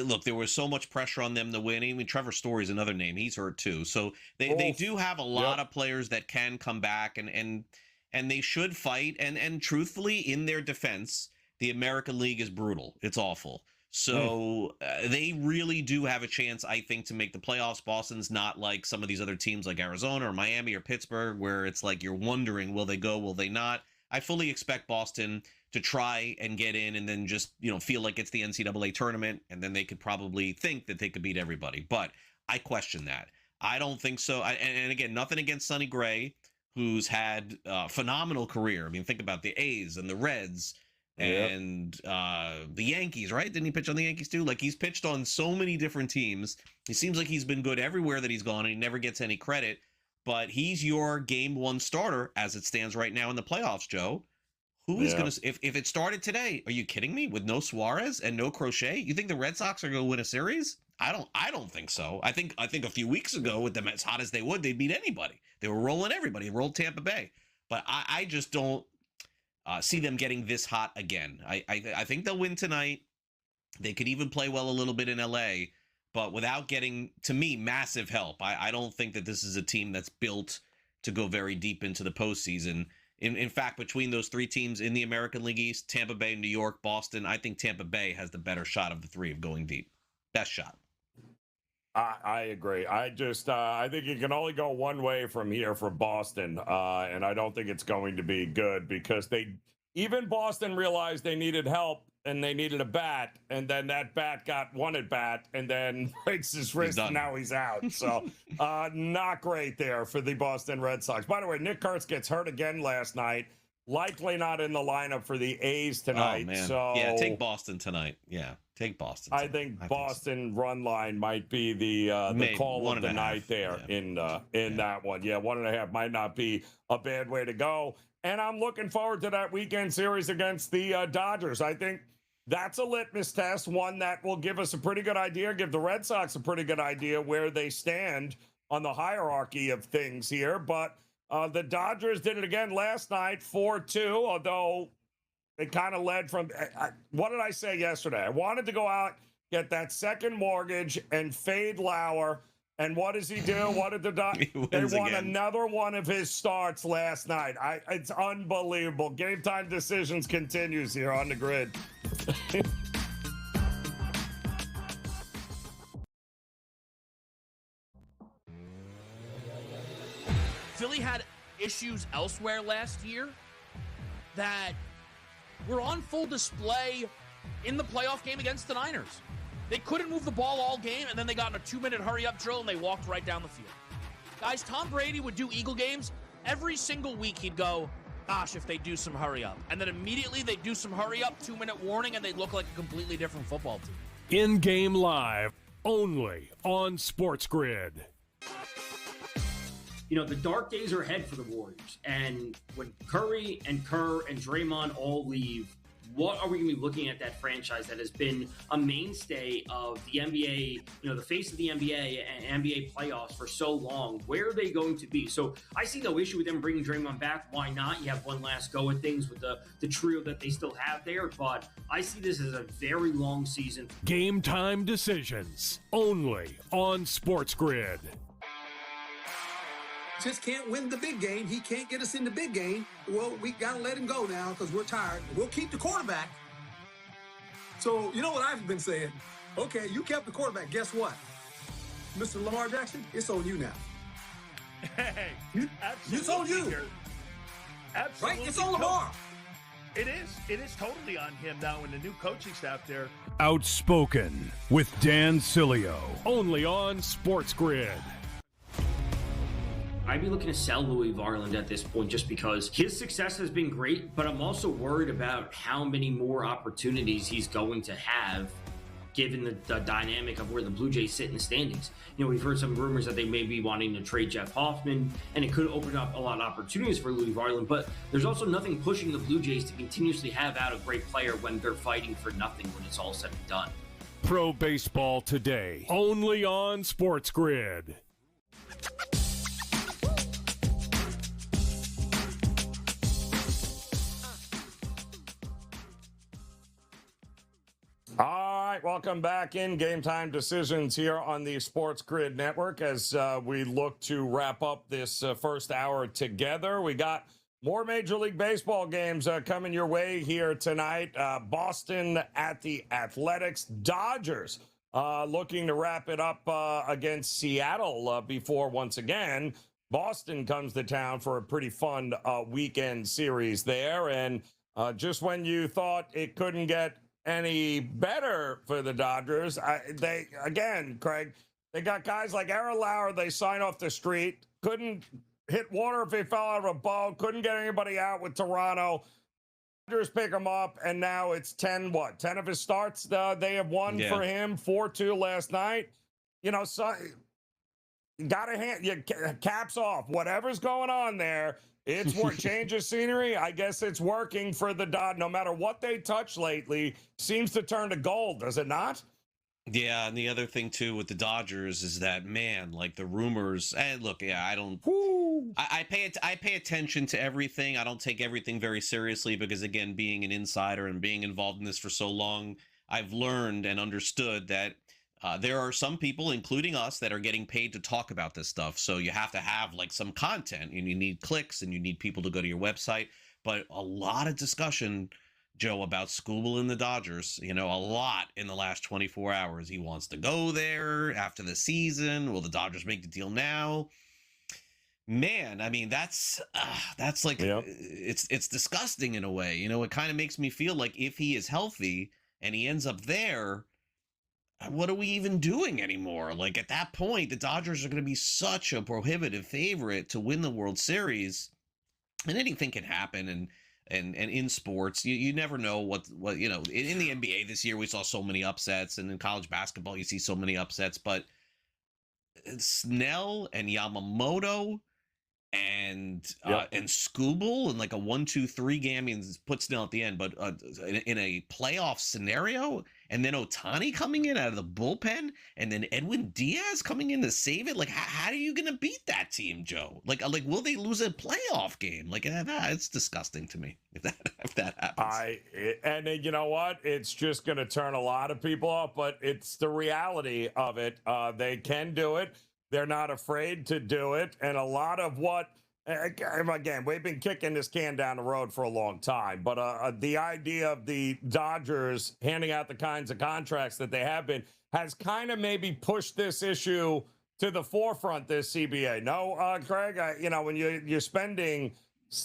look, there was so much pressure on them to win. I mean, Trevor Story's another name; he's hurt too. So they do have a lot of players that can come back, and they should fight. And truthfully, in their defense, the American League is brutal; it's awful. So they really do have a chance, I think, to make the playoffs. Boston's not like some of these other teams like Arizona or Miami or Pittsburgh, where it's like you're wondering, will they go, will they not? I fully expect Boston to try and get in and then just, feel like it's the NCAA tournament, and then they could probably think that they could beat everybody. But I question that. I don't think so. And again, nothing against Sonny Gray, who's had a phenomenal career. I mean, think about the A's and the Reds and the Yankees, right? Didn't he pitch on the Yankees too? Like, he's pitched on so many different teams. He seems like he's been good everywhere that he's gone, and he never gets any credit. But he's your game one starter as it stands right now in the playoffs, Joe. Who is going to, if it started today, are you kidding me? With no Suarez and no Crochet, you think the Red Sox are going to win a series? I don't think so. I think a few weeks ago, with them as hot as they would, they'd beat anybody. They were rolling everybody. They rolled Tampa Bay. But I just don't see them getting this hot again. I think they'll win tonight. They could even play well a little bit in LA, but without getting, to me, massive help. I don't think that this is a team that's built to go very deep into the postseason. In fact, between those three teams in the American League East, Tampa Bay, New York, Boston, I think Tampa Bay has the better shot of the three of going deep. Best shot. I agree. I think it can only go one way from here for Boston, and I don't think it's going to be good, because even Boston realized they needed help and they needed a bat, and then that bat got one at bat and then breaks his wrist, and now he's out. So not great there for the Boston Red Sox. By the way, Nick Kurtz gets hurt again last night. Likely not in the lineup for the A's tonight. Oh, man. So yeah, take Boston tonight. Yeah, take Boston tonight. I think Boston run line might be the call of the night there in that one. Yeah, 1.5 might not be a bad way to go. And I'm looking forward to that weekend series against the Dodgers. I think that's a litmus test, one that will give us a pretty good idea, give the Red Sox a pretty good idea where they stand on the hierarchy of things here. But the Dodgers did it again last night, 4-2, although they kind of led from, what did I say yesterday? I wanted to go out, get that second mortgage, and fade Lauer. And what does he do? What did they won another one of his starts last night. It's unbelievable. Game time decisions continues here on the grid. Philly had issues elsewhere last year that were on full display in the playoff game against the Niners. They couldn't move the ball all game, and then they got in a 2-minute hurry-up drill, and they walked right down the field. Guys, Tom Brady would do Eagle games. Every single week he'd go, gosh, if they do some hurry-up. And then immediately they'd do some hurry-up, 2-minute warning, and they'd look like a completely different football team. In-game live, only on SportsGrid. The dark days are ahead for the Warriors. And when Curry and Kerr and Draymond all leave, what are we going to be looking at that franchise that has been a mainstay of the NBA, the face of the NBA and NBA playoffs for so long? Where are they going to be? So I see no issue with them bringing Draymond back. Why not? You have one last go at things with the trio that they still have there. But I see this as a very long season. Game time decisions, only on SportsGrid. Just can't win the big game. He can't get us in the big game. Well, we got to let him go now because we're tired. We'll keep the quarterback. So, you know what I've been saying? Okay, you kept the quarterback. Guess what? Mr. Lamar Jackson, it's on you now. Hey, It's on you. Absolutely. Right? It's on Lamar. It is totally on him now when the new coaching staff there. Outspoken with Dan Cilio, only on SportsGrid. I'd be looking to sell Louis Varland at this point just because his success has been great, but I'm also worried about how many more opportunities he's going to have given the dynamic of where the Blue Jays sit in the standings. You know, we've heard some rumors that they may be wanting to trade Jeff Hoffman, and it could open up a lot of opportunities for Louis Varland, but there's also nothing pushing the Blue Jays to continuously have out a great player when they're fighting for nothing when it's all said and done. Pro Baseball Today, only on SportsGrid. All right, welcome back in Game Time Decisions here on the SportsGrid Network as we look to wrap up this first hour together. We got more Major League Baseball games coming your way here tonight. Boston at the Athletics. Dodgers looking to wrap it up against Seattle before, once again, Boston comes to town for a pretty fun weekend series there. And just when you thought it couldn't get any better for the Dodgers, Craig, they got guys like Aaron Lauer, they sign off the street, couldn't hit water if they fell out of a boat, couldn't get anybody out with Toronto. Dodgers pick him up, and now it's 10 of his starts they have won for him, 4-2 last night. You know, so you gotta hand your caps off. Whatever's going on there, it's what change of scenery. I guess it's working for the Dodgers. No matter what they touch lately, seems to turn to gold, does it not? Yeah, and the other thing too with the Dodgers is that, man, like the rumors. And look, I pay attention to everything. I don't take everything very seriously because, again, being an insider and being involved in this for so long, I've learned and understood that there are some people, including us, that are getting paid to talk about this stuff. So you have to have like some content, and you need clicks, and you need people to go to your website. But a lot of discussion, Joe, about Skubal and the Dodgers, you know, a lot in the last 24 hours. He wants to go there after the season. Will the Dodgers make the deal now? Man, I mean, that's like, it's disgusting in a way. You know, it kind of makes me feel like if he is healthy and he ends up there, what are we even doing anymore? Like, at that point, the Dodgers are going to be such a prohibitive favorite to win the World Series, and anything can happen. And in sports, you never know what you know. In the NBA this year, we saw so many upsets, and in college basketball, you see so many upsets. But Snell and Yamamoto and Skubal in like a 1-2-3 game, I mean, put Snell at the end, but in a playoff scenario, and then Ohtani coming in out of the bullpen, and then Edwin Diaz coming in to save it. Like, how are you going to beat that team, Joe? Like, will they lose a playoff game? Like, it's disgusting to me if that happens. And you know what? It's just going to turn a lot of people off, but it's the reality of it. They can do it. They're not afraid to do it. And a lot of what, again, we've been kicking this can down the road for a long time, but the idea of the Dodgers handing out the kinds of contracts that they have been has kind of maybe pushed this issue to the forefront, this CBA. No, Craig, you know, when you're spending,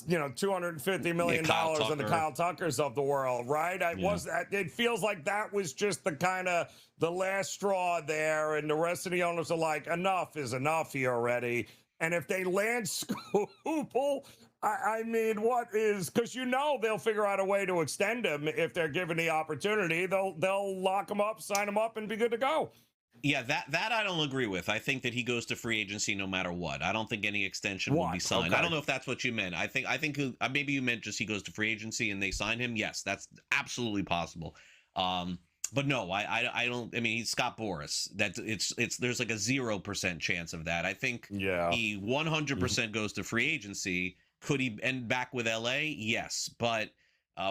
you know, $250 million on the Kyle Tuckers of the world, right? It feels like that was just the last straw there, and the rest of the owners are like, enough is enough here already. And if they land Skubal, I mean, what is, because you know they'll figure out a way to extend him if they're given the opportunity. They'll lock him up, sign him up, and be good to go. Yeah, that I don't agree with. I think that he goes to free agency no matter what. I don't think any extension will be signed. Okay. I don't know if that's what you meant. I think maybe you meant just he goes to free agency and they sign him. Yes, that's absolutely possible. But no, I don't. I mean, he's Scott Boras. That there's like a 0% chance of that. I think he 100% goes to free agency. Could he end back with LA? Yes, but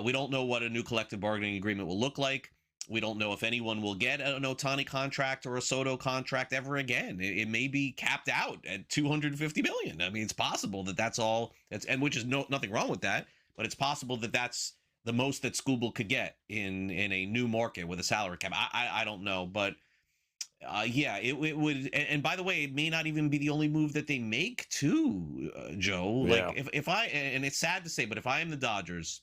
we don't know what a new collective bargaining agreement will look like. We don't know if anyone will get an Ohtani contract or a Soto contract ever again. It may be capped out at $250 million. I mean, it's possible that's all. And which is nothing wrong with that. But it's possible that that's the most that Skubal could get in a new market with a salary cap. I don't know, but it would. And by the way, it may not even be the only move that they make too, Joe. Like if I, and it's sad to say, but if I am the Dodgers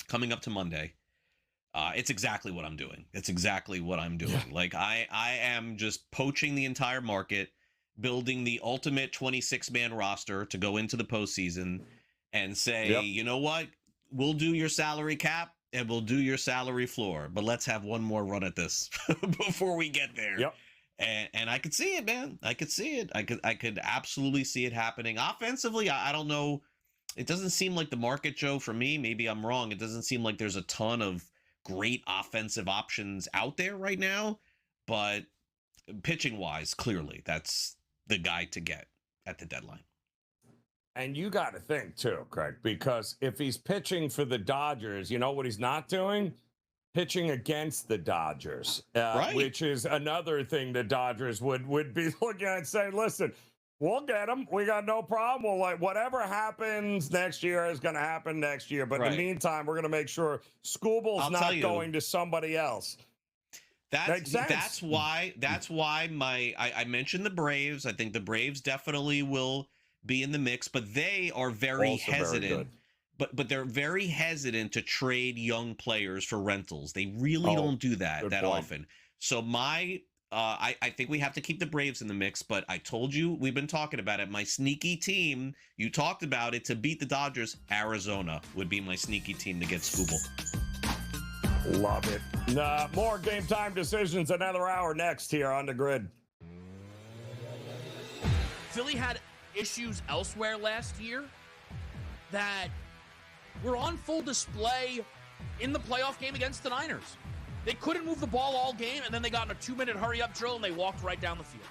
coming up to Monday, it's exactly what I'm doing. It's exactly what I'm doing. Yeah. Like I am just poaching the entire market, building the ultimate 26-man roster to go into the postseason and say, you know what? We'll do your salary cap. and we'll do your salary floor, but let's have one more run at this before we get there. Yep. And I could see it, man. I could see it. I could absolutely see it happening. Offensively, I don't know. It doesn't seem like the market, Joe, for me. Maybe I'm wrong. It doesn't seem like there's a ton of great offensive options out there right now. But pitching wise, clearly, that's the guy to get at the deadline. And you got to think too, Craig, because if he's pitching for the Dodgers, you know what he's not doing? Pitching against the Dodgers, Right. Which is another thing the Dodgers would be looking at and saying, listen, we'll get him. We got no problem. We'll, like, whatever happens next year is going to happen next year. But in the meantime, we're going to make sure Scooble's not going to somebody else. That's why I mentioned the Braves. I think the Braves definitely will be in the mix, but they are very hesitant. But they're very hesitant to trade young players for rentals. They really don't do that often. So I think we have to keep the Braves in the mix, but I told you, we've been talking about it. My sneaky team, you talked about it, to beat the Dodgers, Arizona would be my sneaky team to get Scooble. Love it. More game time decisions, another hour next here on the Grid. Philly had issues elsewhere last year that were on full display in the playoff game against the Niners. They couldn't move the ball all game, and then they got in a 2-minute hurry-up drill, and they walked right down the field.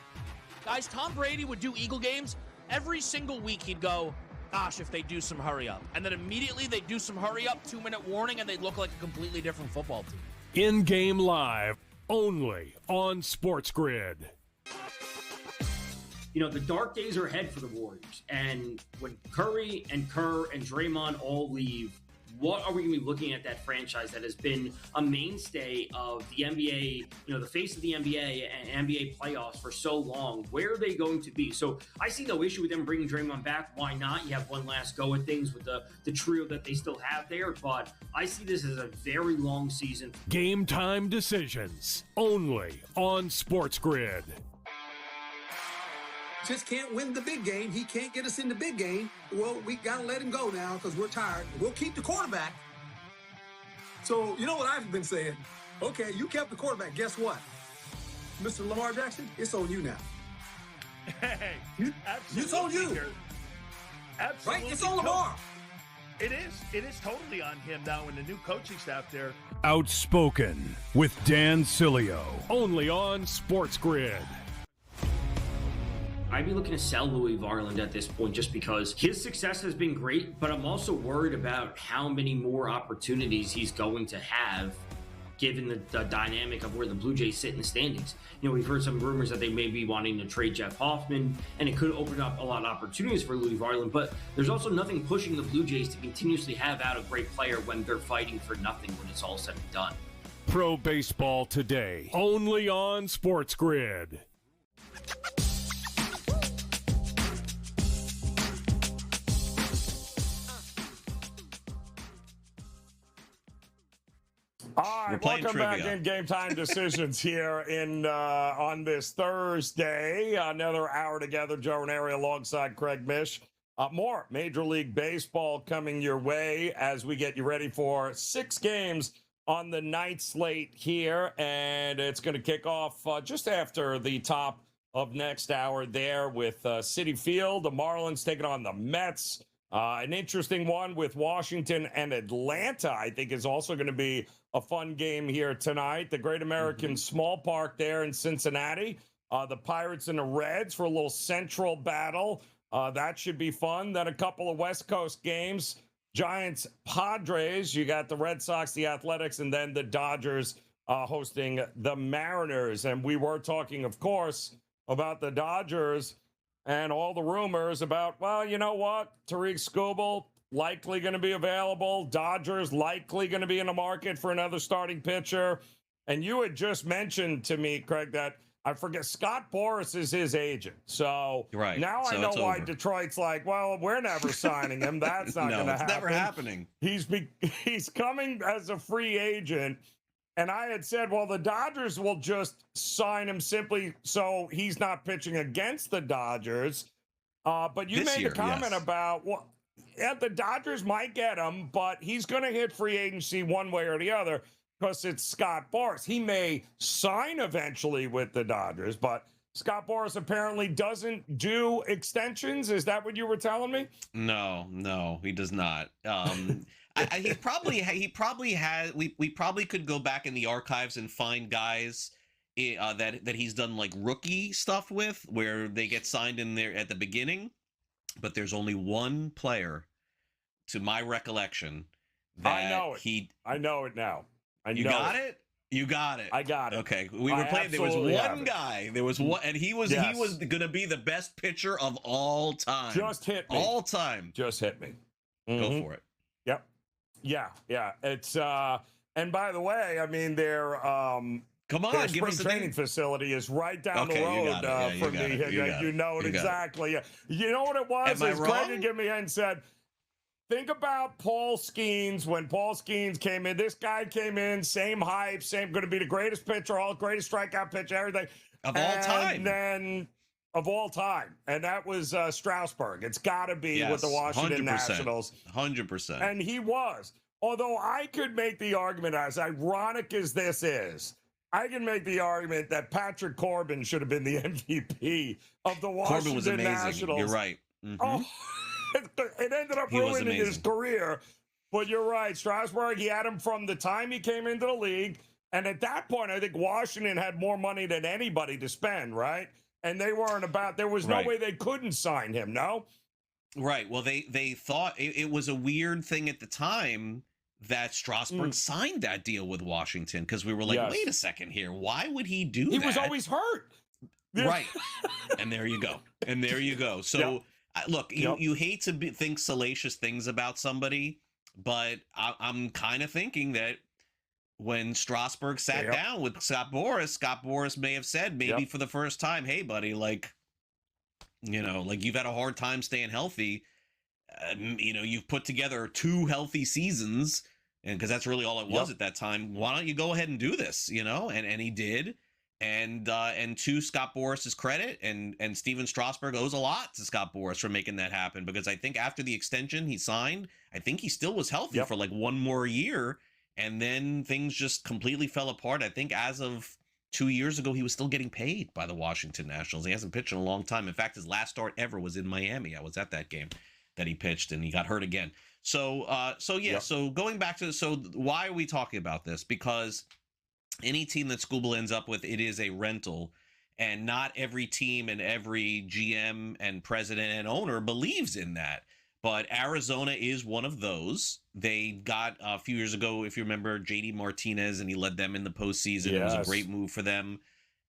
Guys, Tom Brady would do Eagle games. Every single week he'd go, gosh, if they do some hurry-up. And then immediately they'd do some hurry-up, 2-minute warning, and they'd look like a completely different football team. In-game live, only on SportsGrid. You know, the dark days are ahead for the Warriors. And when Curry and Kerr and Draymond all leave, what are we going to be looking at that franchise that has been a mainstay of the NBA, you know, the face of the NBA and NBA playoffs for so long? Where are they going to be? So I see no issue with them bringing Draymond back. Why not? You have one last go at things with the trio that they still have there. But I see this as a very long season. Game time decisions, only on SportsGrid. Just can't win the big game. He can't get us in the big game. Well, we got to let him go now because we're tired. We'll keep the quarterback. So, you know what I've been saying? Okay, you kept the quarterback. Guess what? Mr. Lamar Jackson, it's on you now. Hey, It's on you. Absolutely. Right? It's on Lamar. It is totally on him now when the new coaching staff there. Outspoken with Dan Cilio, only on SportsGrid. I'd be looking to sell Louis Varland at this point just because his success has been great, but I'm also worried about how many more opportunities he's going to have given the dynamic of where the Blue Jays sit in the standings. You know, we've heard some rumors that they may be wanting to trade Jeff Hoffman, and it could open up a lot of opportunities for Louis Varland, but there's also nothing pushing the Blue Jays to continuously have out a great player when they're fighting for nothing when it's all said and done. Pro Baseball Today, only on SportsGrid. All right, welcome back trivia. in Game Time Decisions here on this Thursday. Another hour together, Joe Raineri alongside Craig Mish. More Major League Baseball coming your way as we get you ready for 6 games on the night slate here, and it's going to kick off just after the top of next hour there with Citi Field. The Marlins taking on the Mets. An interesting one with Washington and Atlanta, I think, is also going to be a fun game here tonight. The Great American Small Park there in Cincinnati. The Pirates and the Reds for a little central battle. That should be fun. Then a couple of West Coast games. Giants, Padres. You got the Red Sox, the Athletics, and then the Dodgers hosting the Mariners. And we were talking, of course, about the Dodgers and all the rumors about, well, you know what? Tariq Skubal likely going to be available. Dodgers likely going to be in the market for another starting pitcher. And you had just mentioned to me, Craig, that I forget Scott Boras is his agent. So now I know why Detroit's like, well, we're never signing him. That's not going to happen. It's never happening. He's coming as a free agent. And I had said, well, the Dodgers will just sign him simply so he's not pitching against the Dodgers. But you made a comment about, well, yeah, the Dodgers might get him, but he's going to hit free agency one way or the other because it's Scott Boras. He may sign eventually with the Dodgers, but Scott Boras apparently doesn't do extensions. Is that what you were telling me? No, he does not. He probably has. We probably could go back in the archives and find guys that he's done like rookie stuff with, where they get signed in there at the beginning. But there's only one player, to my recollection, that I know it. I know it now. You got it. You got it. I got it. Okay, we were playing. There was one guy. There was one, and he was going to be the best pitcher of all time. Just hit me. All time. Just hit me. Go for it. Yep. Yeah. It's and by the way, I mean their come on, their give us spring training facility is right down the road from me. You know it exactly. You know what it was? Am I wrong? Craig gave me and said, think about Paul Skeens when Paul Skeens came in. This guy came in, same hype, same going to be the greatest pitcher, greatest strikeout pitcher, everything of all time. And then of all time, and that was Strasburg. It's got to be with the Washington 100%, Nationals, 100%. and he was. Although I could make the argument, as ironic as this is, I can make the argument that Patrick Corbin should have been the MVP of the Washington Corbin was amazing. Nationals. You're right. Mm-hmm. Oh, it ended up ruining his career. But you're right. Strasburg, he had him from the time he came into the league. And at that point, I think Washington had more money than anybody to spend, right? And they weren't about, there was no way they couldn't sign him, no? Right. Well, they thought it was a weird thing at the time that Strasburg signed that deal with Washington, because we were like, wait a second here. Why would he do that? He was always hurt. Right. And there you go. So, look, you hate to think salacious things about somebody, but I'm kind of thinking that when Strasburg sat down with Scott Boras may have said maybe for the first time, hey, buddy, like, you've had a hard time staying healthy. You've put together 2 healthy seasons, and because that's really all it was at that time. Why don't you go ahead and do this? And he did. And to Scott Boris's credit, and Steven Strasburg owes a lot to Scott Boras for making that happen, because I think after the extension he signed, I think he still was healthy for like 1 more year, and then things just completely fell apart. I think as of 2 years ago, he was still getting paid by the Washington Nationals. He hasn't pitched in a long time. In fact, his last start ever was in Miami. I was at that game that he pitched, and he got hurt again. So going back to, why are we talking about this? Because any team that Scooble ends up with, it is a rental, and not every team and every GM and president and owner believes in that. But Arizona is one of those. They got a few years ago, if you remember, JD Martinez, and he led them in the postseason. It was a great move for them.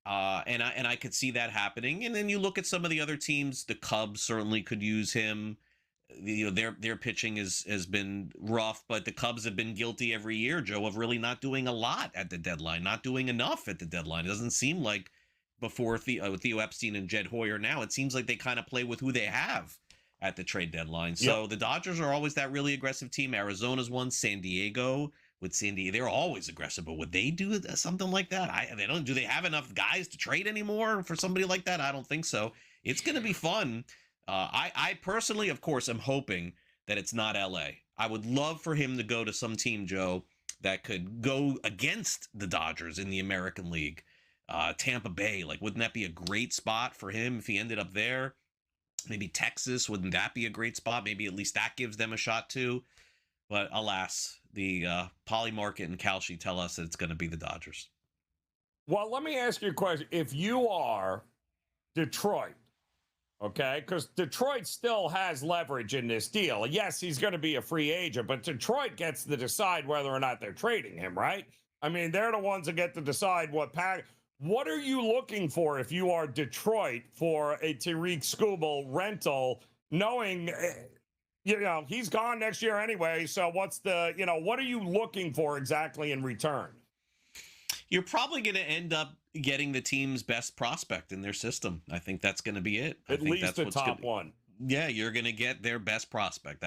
And I could see that happening. And then you look at some of the other teams. The Cubs certainly could use him. Their pitching has been rough, but the Cubs have been guilty every year, Joe, of really not doing a lot at the deadline, not doing enough at the deadline. It doesn't seem like before Theo Epstein and Jed Hoyer now, it seems like they kind of play with who they have at the trade deadline. So the Dodgers are always that really aggressive team. Arizona's one. San Diego, they're always aggressive, but would they do something like that? Do they have enough guys to trade anymore for somebody like that? I don't think so. It's going to be fun. I personally, of course, am hoping that it's not LA. I would love for him to go to some team, Joe, that could go against the Dodgers in the American League. Tampa Bay, wouldn't that be a great spot for him if he ended up there? Maybe Texas, wouldn't that be a great spot? Maybe at least that gives them a shot too. But alas, the Poly Market and Kalshi tell us that it's going to be the Dodgers. Well, let me ask you a question. If you are Detroit, okay, because Detroit still has leverage in this deal. Yes, he's going to be a free agent, but Detroit gets to decide whether or not they're trading him, right? I mean, they're the ones that get to decide what pack. What are you looking for if you are Detroit for a Tariq Skubal rental, knowing, he's gone next year anyway? So what are you looking for exactly in return? You're probably going to end up getting the team's best prospect in their system. I think that's going to be it. At least the top one. Yeah, you're going to get their best prospect.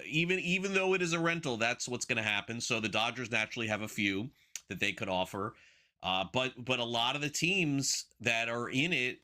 Even though it is a rental, that's what's going to happen. So the Dodgers naturally have a few that they could offer. But a lot of the teams that are in it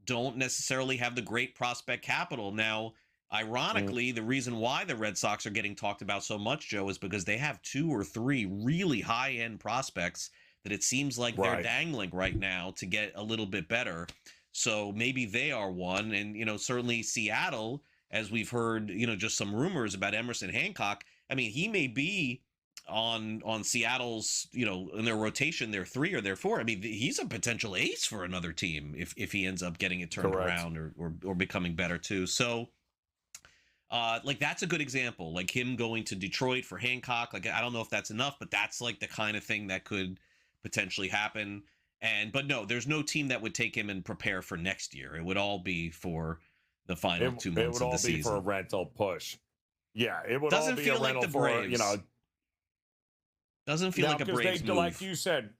don't necessarily have the great prospect capital. Now, Ironically, the reason why the Red Sox are getting talked about so much, Joe, is because they have 2 or 3 really high-end prospects that it seems like they're dangling right now to get a little bit better. So maybe they are one. And, certainly Seattle, as we've heard, just some rumors about Emerson Hancock. I mean, he may be on Seattle's, in their rotation, their 3 or their 4. I mean, he's a potential ace for another team if he ends up getting it turned around or becoming better too. So, that's a good example, like him going to Detroit for Hancock. Like, I don't know if that's enough, but that's like the kind of thing that could potentially happen. But no, there's no team that would take him and prepare for next year. It would all be for the final 2 months of the season. It would all be for a rental push. Yeah, it would Doesn't all be feel a like rental the Braves. Doesn't feel like a Braves move. Like you said,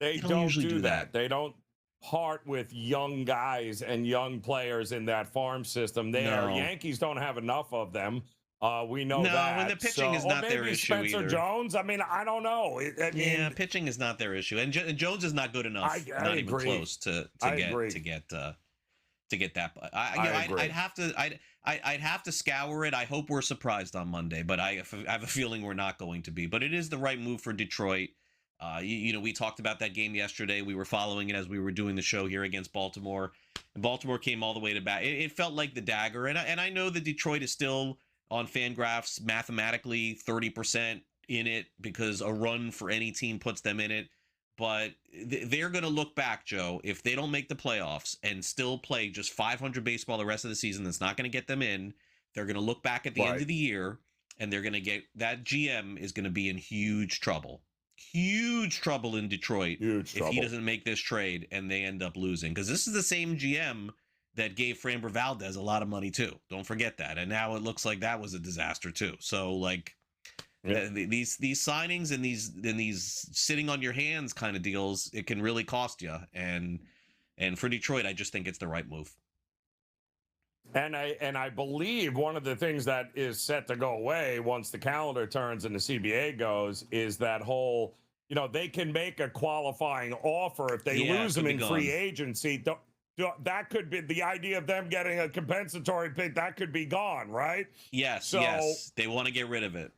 they don't do that. They don't part with young guys and young players in that farm system. Yankees don't have enough of them. We know that. No, and the pitching is not their issue Spencer either. Jones. I mean, I don't know. Pitching is not their issue, and Jones is not good enough. Not even close to get that. I'd have to scour it. I hope we're surprised on Monday, but I have a feeling we're not going to be. But it is the right move for Detroit. We talked about that game yesterday. We were following it as we were doing the show here against Baltimore. And Baltimore came all the way to bat. It felt like the dagger. And I know that Detroit is still on Fangraphs mathematically 30% in it because a run for any team puts them in it. But they're going to look back, Joe, if they don't make the playoffs and still play just 500 baseball the rest of the season, that's not going to get them in. They're going to look back at the end of the year, and they're going to get that GM is going to be in huge trouble. Huge trouble in Detroit if he doesn't make this trade and they end up losing. Because this is the same GM that gave Framber Valdez a lot of money, too. Don't forget that. And now it looks like that was a disaster, too. So, these signings and these sitting on your hands kind of deals, it can really cost you. And for Detroit, I just think it's the right move. And I believe one of the things that is set to go away once the calendar turns and the CBA goes is that whole, they can make a qualifying offer if they lose them in free agency. That could be the idea of them getting a compensatory pick. That could be gone, right? Yes. They want to get rid of it.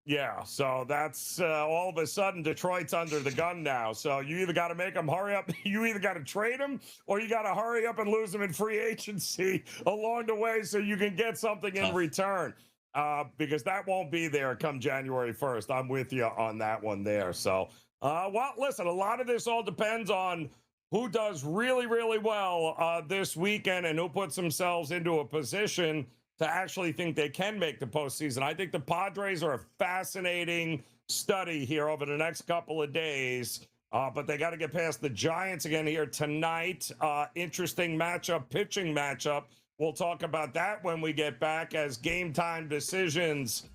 Yeah, so that's all of a sudden Detroit's under the gun now. So you either got to make them hurry up, you either got to trade them, or you got to hurry up and lose them in free agency along the way so you can get something in return. Because that won't be there come January 1st. I'm with you on that one there. So, listen, a lot of this all depends on who does really, really well this weekend and who puts themselves into a position to actually think they can make the postseason. I think the Padres are a fascinating study here over the next couple of days, but they got to get past the Giants again here tonight. Interesting matchup, pitching matchup. We'll talk about that when we get back as Game Time Decisions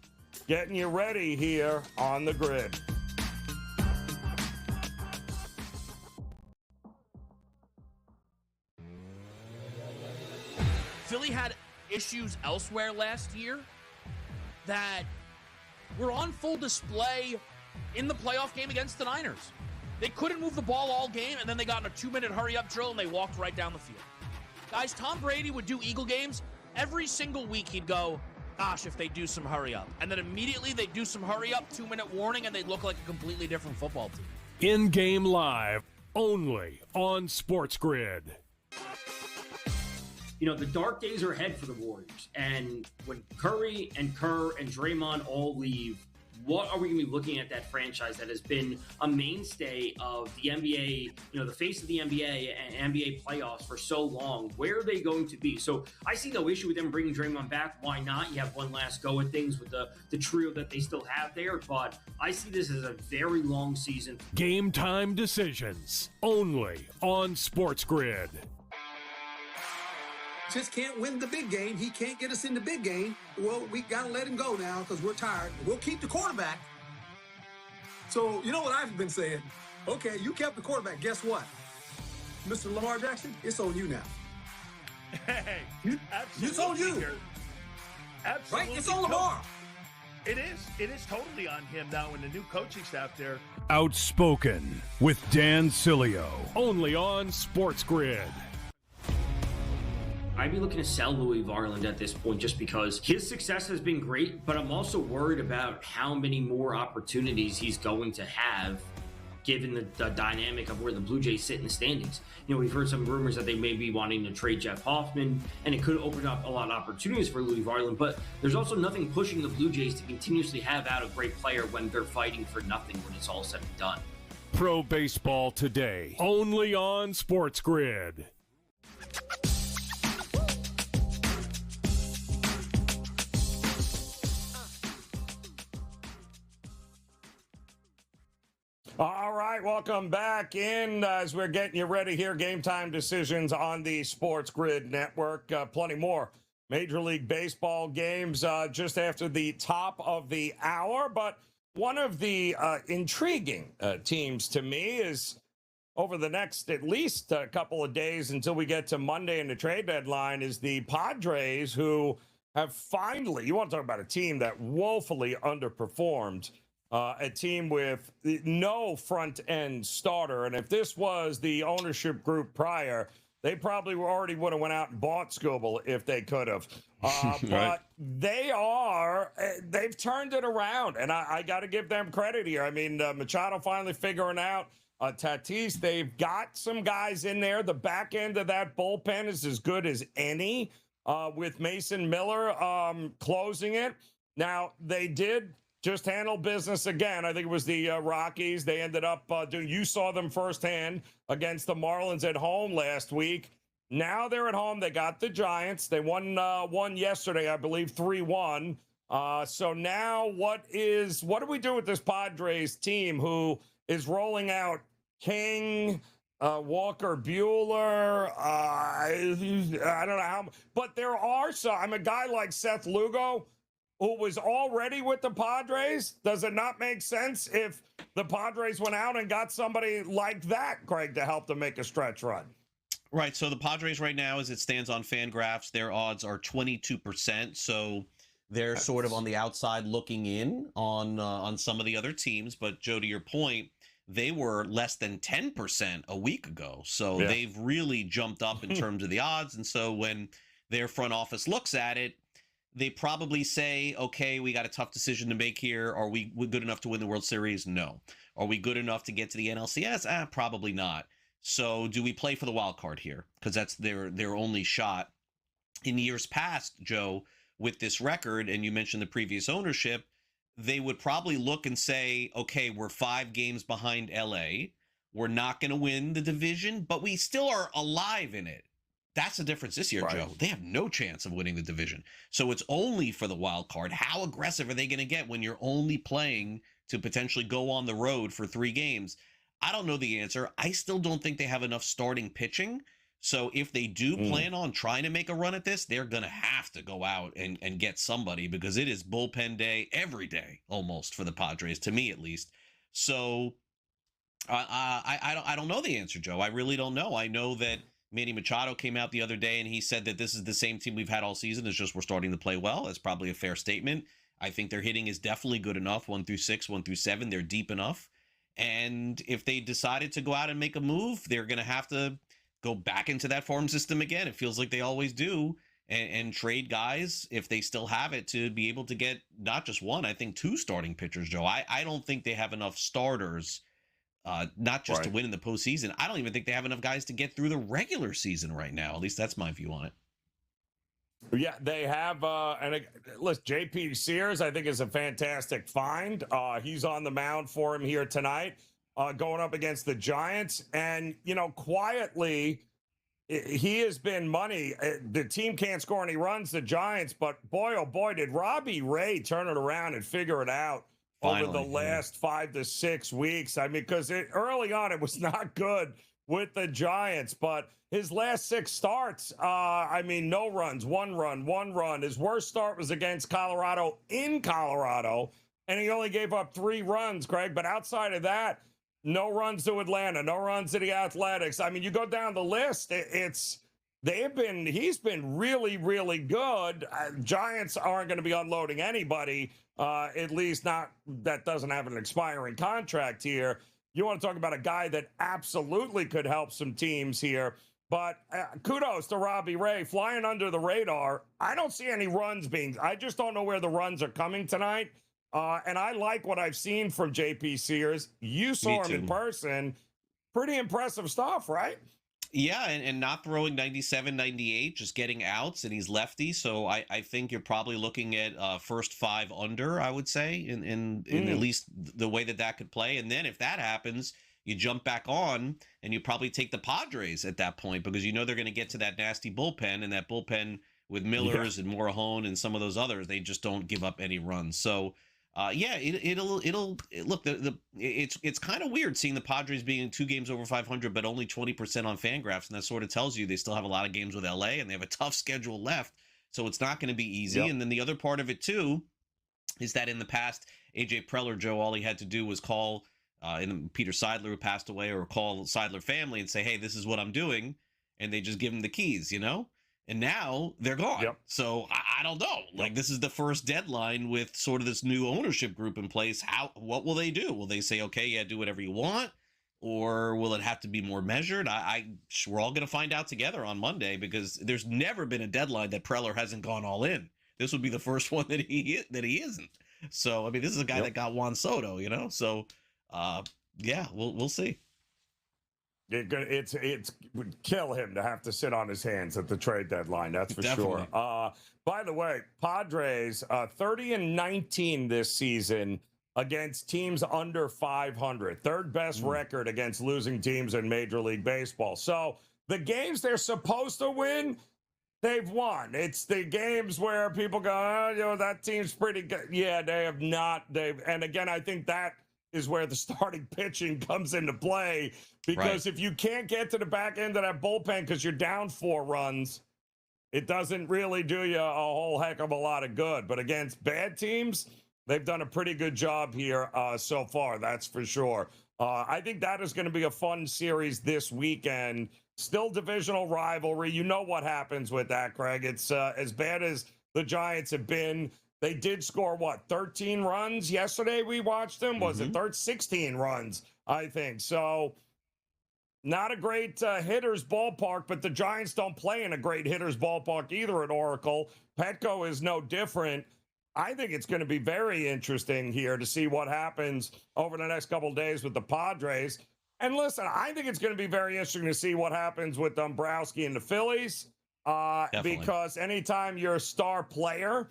getting you ready here on the Grid. Philly had issues elsewhere last year that were on full display in the playoff game against the Niners. They couldn't move the ball all game, and then they got in a 2-minute hurry-up drill, and they walked right down the field. Guys, Tom Brady would do Eagle games. Every single week he'd go, gosh, if they do some hurry-up. And then immediately they'd do some hurry-up, 2-minute warning, and they'd look like a completely different football team. In-game live, only on SportsGrid. The dark days are ahead for the Warriors. And when Curry and Kerr and Draymond all leave, what are we going to be looking at that franchise that has been a mainstay of the NBA, the face of the NBA and NBA playoffs for so long? Where are they going to be? So I see no issue with them bringing Draymond back. Why not? You have one last go at things with the trio that they still have there. But I see this as a very long season. Game Time Decisions, only on SportsGrid. Just can't win the big game. He can't get us in the big game. Well, we got to let him go now because we're tired. We'll keep the quarterback. So, you know what I've been saying? Okay, you kept the quarterback. Guess what? Mr. Lamar Jackson, it's on you now. Hey, it's on you. Absolutely. Right? It's on Lamar. It is totally on him now when the new coaching staff there. Outspoken with Dan Cilio, only on SportsGrid. I'd be looking to sell Louis Varland at this point just because his success has been great, but I'm also worried about how many more opportunities he's going to have given the dynamic of where the Blue Jays sit in the standings. You know, we've heard some rumors that they may be wanting to trade Jeff Hoffman, and it could open up a lot of opportunities for Louis Varland, but there's also nothing pushing the Blue Jays to continuously have out a great player when they're fighting for nothing when it's all said and done. Pro Baseball Today, only on SportsGrid. All right, welcome back in as we're getting you ready here. Game time decisions on the SportsGrid network. Plenty more Major League Baseball games just after the top of the hour. But one of the intriguing teams to me is over the next at least a couple of days until we get to Monday and the trade deadline is the Padres, who have finally, you want to talk about a team that woefully underperformed. A team with no front-end starter. And if this was the ownership group prior, they probably already would have went out and bought Skubal if they could have. But they've turned it around, and I got to give them credit here. I mean, Machado finally figuring out Tatis. They've got some guys in there. The back end of that bullpen is as good as any with Mason Miller closing it. Now, they did just handle business again. I think it was the Rockies. They ended up you saw them firsthand against the Marlins at home last week. Now they're at home. They got the Giants. They won yesterday, I believe, 3-1. So now what do we do with this Padres team who is rolling out King, Walker Buehler? I don't know how, but there are some. I'm a guy like Seth Lugo, who was already with the Padres. Does it not make sense if the Padres went out and got somebody like that, Craig, to help them make a stretch run? Right. So the Padres right now, as it stands on FanGraphs, their odds are 22%. So they're sort of on the outside looking in on some of the other teams. But Joe, to your point, they were less than 10% a week ago. So they've really jumped up in terms of the odds. And so when their front office looks at it, they probably say, okay, we got a tough decision to make here. Are we good enough to win the World Series? No. Are we good enough to get to the NLCS? Probably not. So do we play for the wild card here? Because that's their only shot. In years past, Joe, with this record, and you mentioned the previous ownership, they would probably look and say, okay, we're 5 games behind LA. We're not going to win the division, but we still are alive in it. That's the difference this year, Joe. They have no chance of winning the division. So it's only for the wild card. How aggressive are they going to get when you're only playing to potentially go on the road for 3 games? I don't know the answer. I still don't think they have enough starting pitching. So if they do plan on trying to make a run at this, they're going to have to go out and get somebody, because it is bullpen day every day almost for the Padres, to me at least. So I don't know the answer, Joe. I really don't know. I know that Manny Machado came out the other day and he said that this is the same team we've had all season. It's just we're starting to play well. That's probably a fair statement. I think their hitting is definitely good enough. 1 through 6, 1 through 7. They're deep enough. And if they decided to go out and make a move, they're going to have to go back into that farm system again. It feels like they always do, and trade guys if they still have it to be able to get not just 1, I think 2 starting pitchers, Joe. I don't think they have enough starters. Not just to win in the postseason. I don't even think they have enough guys to get through the regular season right now. At least that's my view on it. Yeah, they have. And listen, JP Sears, I think, is a fantastic find. He's on the mound for him here tonight, going up against the Giants. And, you know, quietly, he has been money. The team can't score any runs, the Giants. But boy, oh boy, did Robbie Ray turn it around and figure it out. Finally, over the last 5 to 6 weeks. I mean, because early on, it was not good with the Giants, but his last 6 starts, I mean, no runs, 1 run, 1 run. His worst start was against Colorado in Colorado, and he only gave up 3 runs, Craig. But outside of that, no runs to Atlanta, no runs to the Athletics. I mean, you go down the list, he's been really, really good. Giants aren't going to be unloading anybody, at least not that doesn't have an expiring contract here. You want to talk about a guy that absolutely could help some teams here. But kudos to Robbie Ray flying under the radar. I don't see any runs I just don't know where the runs are coming tonight. And I like what I've seen from JP Sears. You saw him in person. Pretty impressive stuff, right? Yeah, and not throwing 97, 98, just getting outs, and he's lefty. So I think you're probably looking at first 5 under, I would say, in at least the way that could play. And then if that happens, you jump back on, and you probably take the Padres at that point because you know they're going to get to that nasty bullpen, and that bullpen with Millers and Morahone and some of those others, they just don't give up any runs. So it'll look. It's kind of weird seeing the Padres being 2 games over 500, but only 20% on Fangraphs, and that sort of tells you they still have a lot of games with LA, and they have a tough schedule left, so it's not going to be easy. And then the other part of it too is that in the past, AJ Preller, Joe, all he had to do was call Peter Seidler, who passed away, or call Seidler family and say, "Hey, this is what I'm doing," and they just give him the keys, And now they're gone. So I don't know. Like, this is the first deadline with sort of this new ownership group in place. What will they do? Will they say, okay, yeah, do whatever you want? Or will it have to be more measured? We're all going to find out together on Monday because there's never been a deadline that Preller hasn't gone all in. This would be the first one that he isn't. So, I mean, this is a guy that got Juan Soto, So, we'll see. It would kill him to have to sit on his hands at the trade deadline. That's for sure. By the way, Padres 30-19 this season against teams under 500. Third best record against losing teams in Major League Baseball. So the games they're supposed to win, they've won. It's the games where people go, that team's pretty good. Yeah, they have not. And again, I think that is where the starting pitching comes into play because if you can't get to the back end of that bullpen because you're down 4 runs, it doesn't really do you a whole heck of a lot of good. But against bad teams, they've done a pretty good job here so far, that's for sure. I think that is going to be a fun series this weekend. Still divisional rivalry. You know what happens with that, Craig. It's as bad as the Giants have been. They did score, 13 runs yesterday? We watched them. Was it 16 runs, I think. So not a great hitter's ballpark, but the Giants don't play in a great hitter's ballpark either at Oracle. Petco is no different. I think it's going to be very interesting here to see what happens over the next couple of days with the Padres. And listen, I think it's going to be very interesting to see what happens with Dombrowski and the Phillies because anytime your star player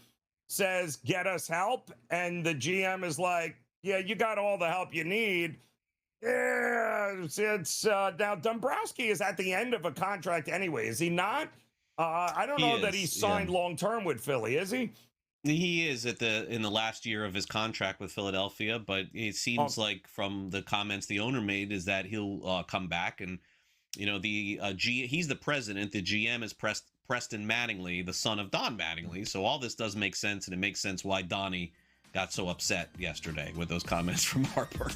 says, get us help, and the GM is like, yeah, you got all the help you need. Yeah, it's now Dombrowski is at the end of a contract anyway, is he not? I don't know that he's signed long-term with Philly, is he? He is in the last year of his contract with Philadelphia, but it seems like from the comments the owner made is that he'll come back, and he's the president. The GM is Preston Mattingly, the son of Don Mattingly. So all this does make sense, and it makes sense why Donnie got so upset yesterday with those comments from Harper.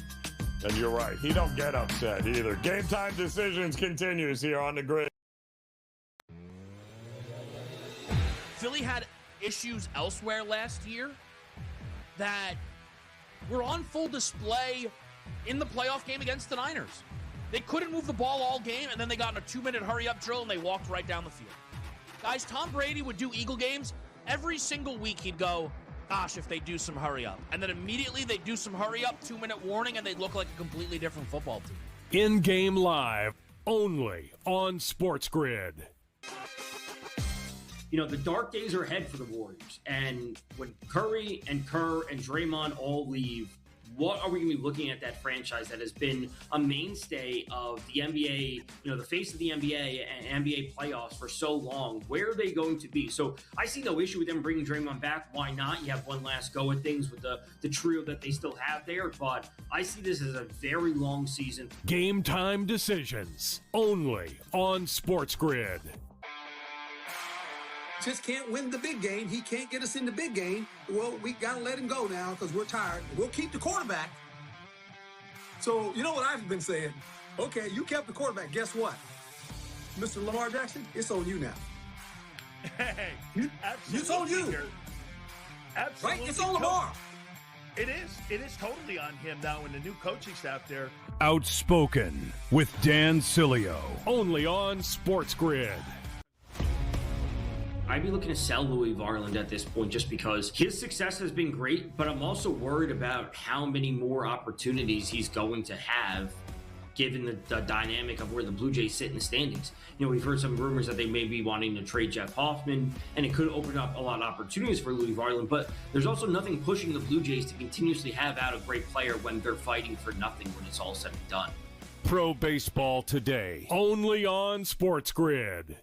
And you're right. He don't get upset either. Game Time Decisions continues here on the Grid. Philly had issues elsewhere last year that were on full display in the playoff game against the Niners. They couldn't move the ball all game, and then they got in a 2-minute hurry-up drill, and they walked right down the field. Guys, Tom Brady would do Eagle games. Every single week he'd go, gosh, if they do some hurry-up. And then immediately they'd do some hurry-up, 2-minute warning, and they'd look like a completely different football team. In-game live, only on SportsGrid. The dark days are ahead for the Warriors. And when Curry and Kerr and Draymond all leave, what are we going to be looking at that franchise that has been a mainstay of the NBA, the face of the NBA and NBA playoffs for so long? Where are they going to be? So I see no issue with them bringing Draymond back. Why not? You have one last go at things with the trio that they still have there. But I see this as a very long season. Game Time Decisions, only on SportsGrid. Just can't win the big game. He can't get us in the big game. Well, we got to let him go now because we're tired. We'll keep the quarterback. So, you know what I've been saying? Okay, you kept the quarterback. Guess what? Mr. Lamar Jackson, it's on you now. Hey, It's on you. Absolutely. Right? It's on Lamar. It is totally on him now when the new coaching staff there. Outspoken with Dan Cilio. Only on SportsGrid. I'd be looking to sell Louis Varland at this point just because his success has been great, but I'm also worried about how many more opportunities he's going to have given the dynamic of where the Blue Jays sit in the standings. You know, we've heard some rumors that they may be wanting to trade Jeff Hoffman, and it could open up a lot of opportunities for Louis Varland, but there's also nothing pushing the Blue Jays to continuously have out a great player when they're fighting for nothing when it's all said and done. Pro Baseball Today. Only on SportsGrid.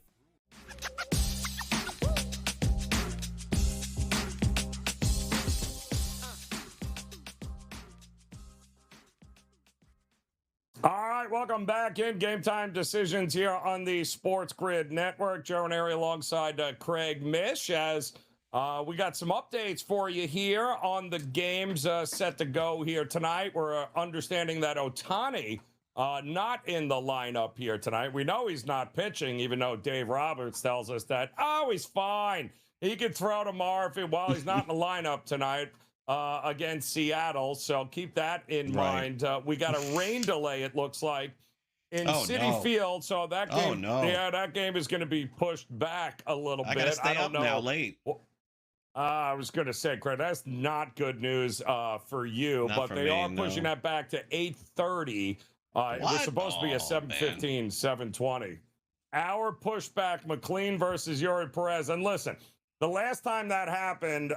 All right, welcome back in Game Time Decisions here on the SportsGrid Network. Joe Raineri alongside Craig Mish as we got some updates for you here on the games set to go here tonight. We're understanding that Ohtani not in the lineup here tonight. We know he's not pitching, even though Dave Roberts tells us that, he's fine. He could throw tomorrow while he's not in the lineup tonight. Against Seattle, so keep that in mind. We got a rain delay, it looks like, in Citi Field, so that game, that game is going to be pushed back a little bit. Gotta stay up now, late. I was going to say, Craig, that's not good news for you, Not but for they me, are pushing that back to 8:30. It was supposed to be a 7:15, 7:20. Hour pushback, McLean versus Yuri Perez, and listen. The last time that happened,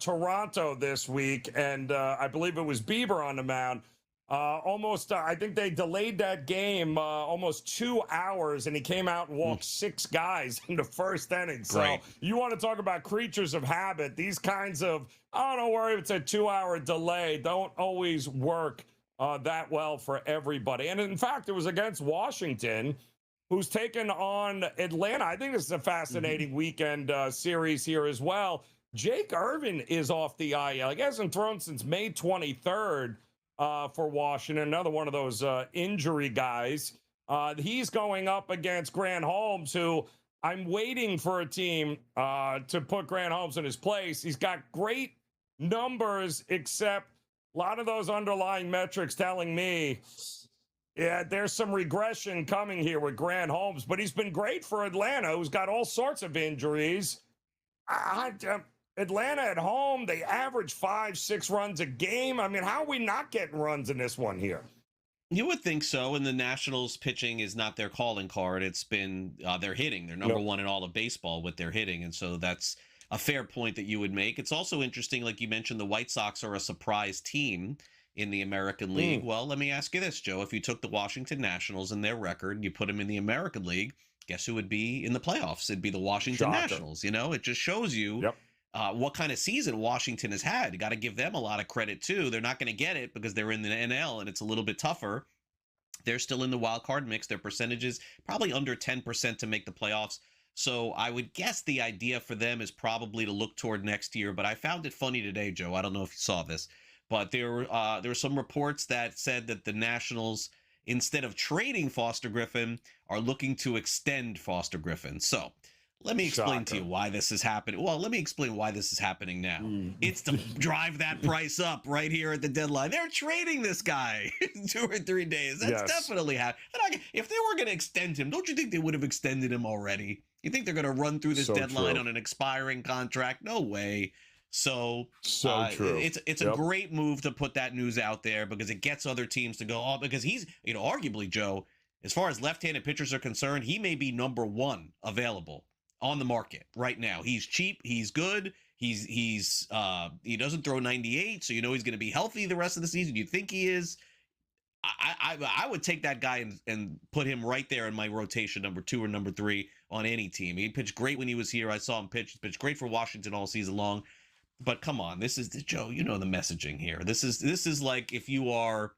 Toronto this week, and I believe it was Bieber on the mound, I think they delayed that game almost 2 hours, and he came out and walked 6 guys in the first inning. So you want to talk about creatures of habit. These kinds of, don't worry if it's a 2-hour delay, don't always work that well for everybody. And in fact, it was against Washington, who's taken on Atlanta. I think this is a fascinating weekend series here as well. Jake Irvin is off the IL. He hasn't thrown since May 23rd for Washington, another one of those injury guys. He's going up against Grant Holmes, who I'm waiting for a team to put Grant Holmes in his place. He's got great numbers, except a lot of those underlying metrics telling me there's some regression coming here with Grant Holmes, but he's been great for Atlanta, who's got all sorts of injuries. Atlanta at home, they average 5-6 runs a game. I mean, how are we not getting runs in this one here? You would think so, and the Nationals pitching is not their calling card. It's been their hitting. They're number one in all of baseball with their hitting, and so that's a fair point that you would make. It's also interesting, like you mentioned, the White Sox are a surprise team in the American League. Well, let me ask you this, Joe. If you took the Washington Nationals and their record, you put them in the American League, guess who would be in the playoffs? It'd be the Washington Nationals. You know, it just shows you what kind of season Washington has had. You got to give them a lot of credit, too. They're not going to get it because they're in the NL and it's a little bit tougher. They're still in the wild card mix. Their percentages probably under 10% to make the playoffs. So I would guess the idea for them is probably to look toward next year. But I found it funny today, Joe. I don't know if you saw this. But there were some reports that said that the Nationals, instead of trading Foster Griffin, are looking to extend Foster Griffin. So let me explain to you why this is happening. Well, let me explain why this is happening now. It's to drive that price up right here at the deadline. They're trading this guy in 2 or 3 days. That's definitely happening. If they were going to extend him, don't you think they would have extended him already? You think they're going to run through this deadline on an expiring contract? No way. So true. It's a great move to put that news out there because it gets other teams to go, because he's, arguably, Joe, as far as left-handed pitchers are concerned, he may be number one available on the market right now. He's cheap. He's good. He doesn't throw 98, so he's going to be healthy the rest of the season. You think he is? I would take that guy and put him right there in my rotation, number 2 or number 3 on any team. He pitched great when he was here. I saw him pitch. He pitched great for Washington all season long. But come on, this is Joe. You know the messaging here. This is like if you are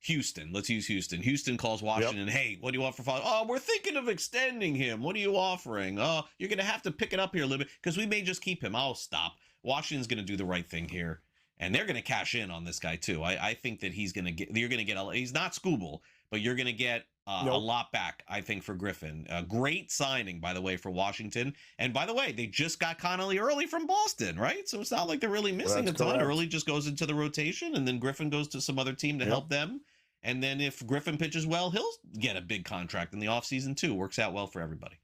Houston. Let's use Houston. Houston calls Washington. Hey, what do you want for Foster? Oh, we're thinking of extending him. What are you offering? Oh, you're going to have to pick it up here a little bit because we may just keep him. Oh, stop. Washington's going to do the right thing here, and they're going to cash in on this guy too. I think that he's going to get. You're going to get. He's not Scooble, but you're going to get a lot back, I think, for Griffin. A great signing, by the way, for Washington. And by the way, they just got Connolly early from Boston, right? So it's not like they're really missing a ton. Early just goes into the rotation, and then Griffin goes to some other team to help them. And then if Griffin pitches well, he'll get a big contract in the offseason too. Works out well for everybody.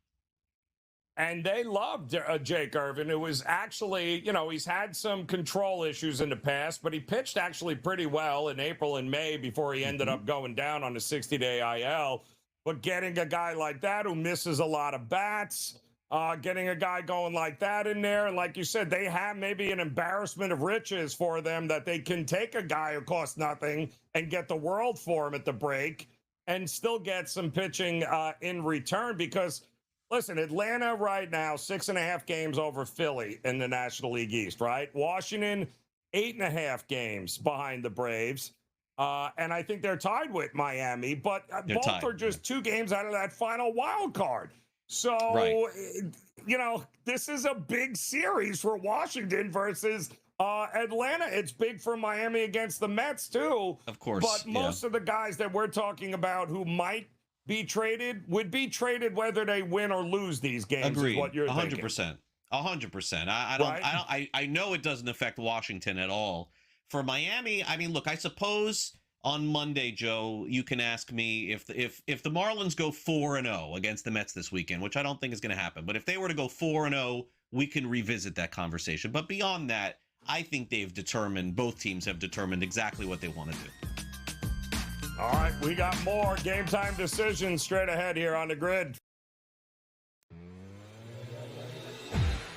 And they loved Jake Irvin, who was actually, he's had some control issues in the past, but he pitched actually pretty well in April and May before he ended up going down on a 60-day IL. But getting a guy like that who misses a lot of bats, getting a guy going like that in there, and like you said, they have maybe an embarrassment of riches for them that they can take a guy who costs nothing and get the world for him at the break and still get some pitching in return because – listen, Atlanta right now, 6.5 games over Philly in the National League East, right? Washington, 8.5 games behind the Braves. And I think they're tied with Miami, but both are just 2 games out of that final wild card. So, this is a big series for Washington versus Atlanta. It's big for Miami against the Mets, too. Of course. But most of the guys that we're talking about who might would be traded whether they win or lose these games. Agreed. Is what you're 100%. 100%. I know it doesn't affect Washington at all. For Miami, I mean, look, I suppose on Monday, Joe, you can ask me if the Marlins go 4-0 against the Mets this weekend, which I don't think is going to happen. But if they were to go 4-0, we can revisit that conversation. But beyond that, I think both teams have determined exactly what they want to do. All right, we got more game time decisions straight ahead here on the grid.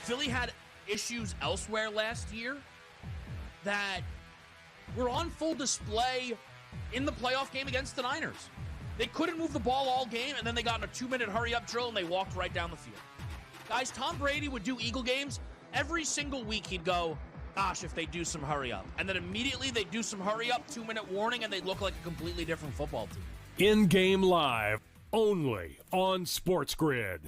Philly had issues elsewhere last year that were on full display in the playoff game against the Niners. They couldn't move the ball all game, and then they got in a 2-minute hurry-up drill, and they walked right down the field. Guys, Tom Brady would do Eagle games. Every single week he'd go, gosh, if they do some hurry-up. And then immediately they'd do some hurry-up, 2-minute warning, and they'd look like a completely different football team. In-game live, only on SportsGrid.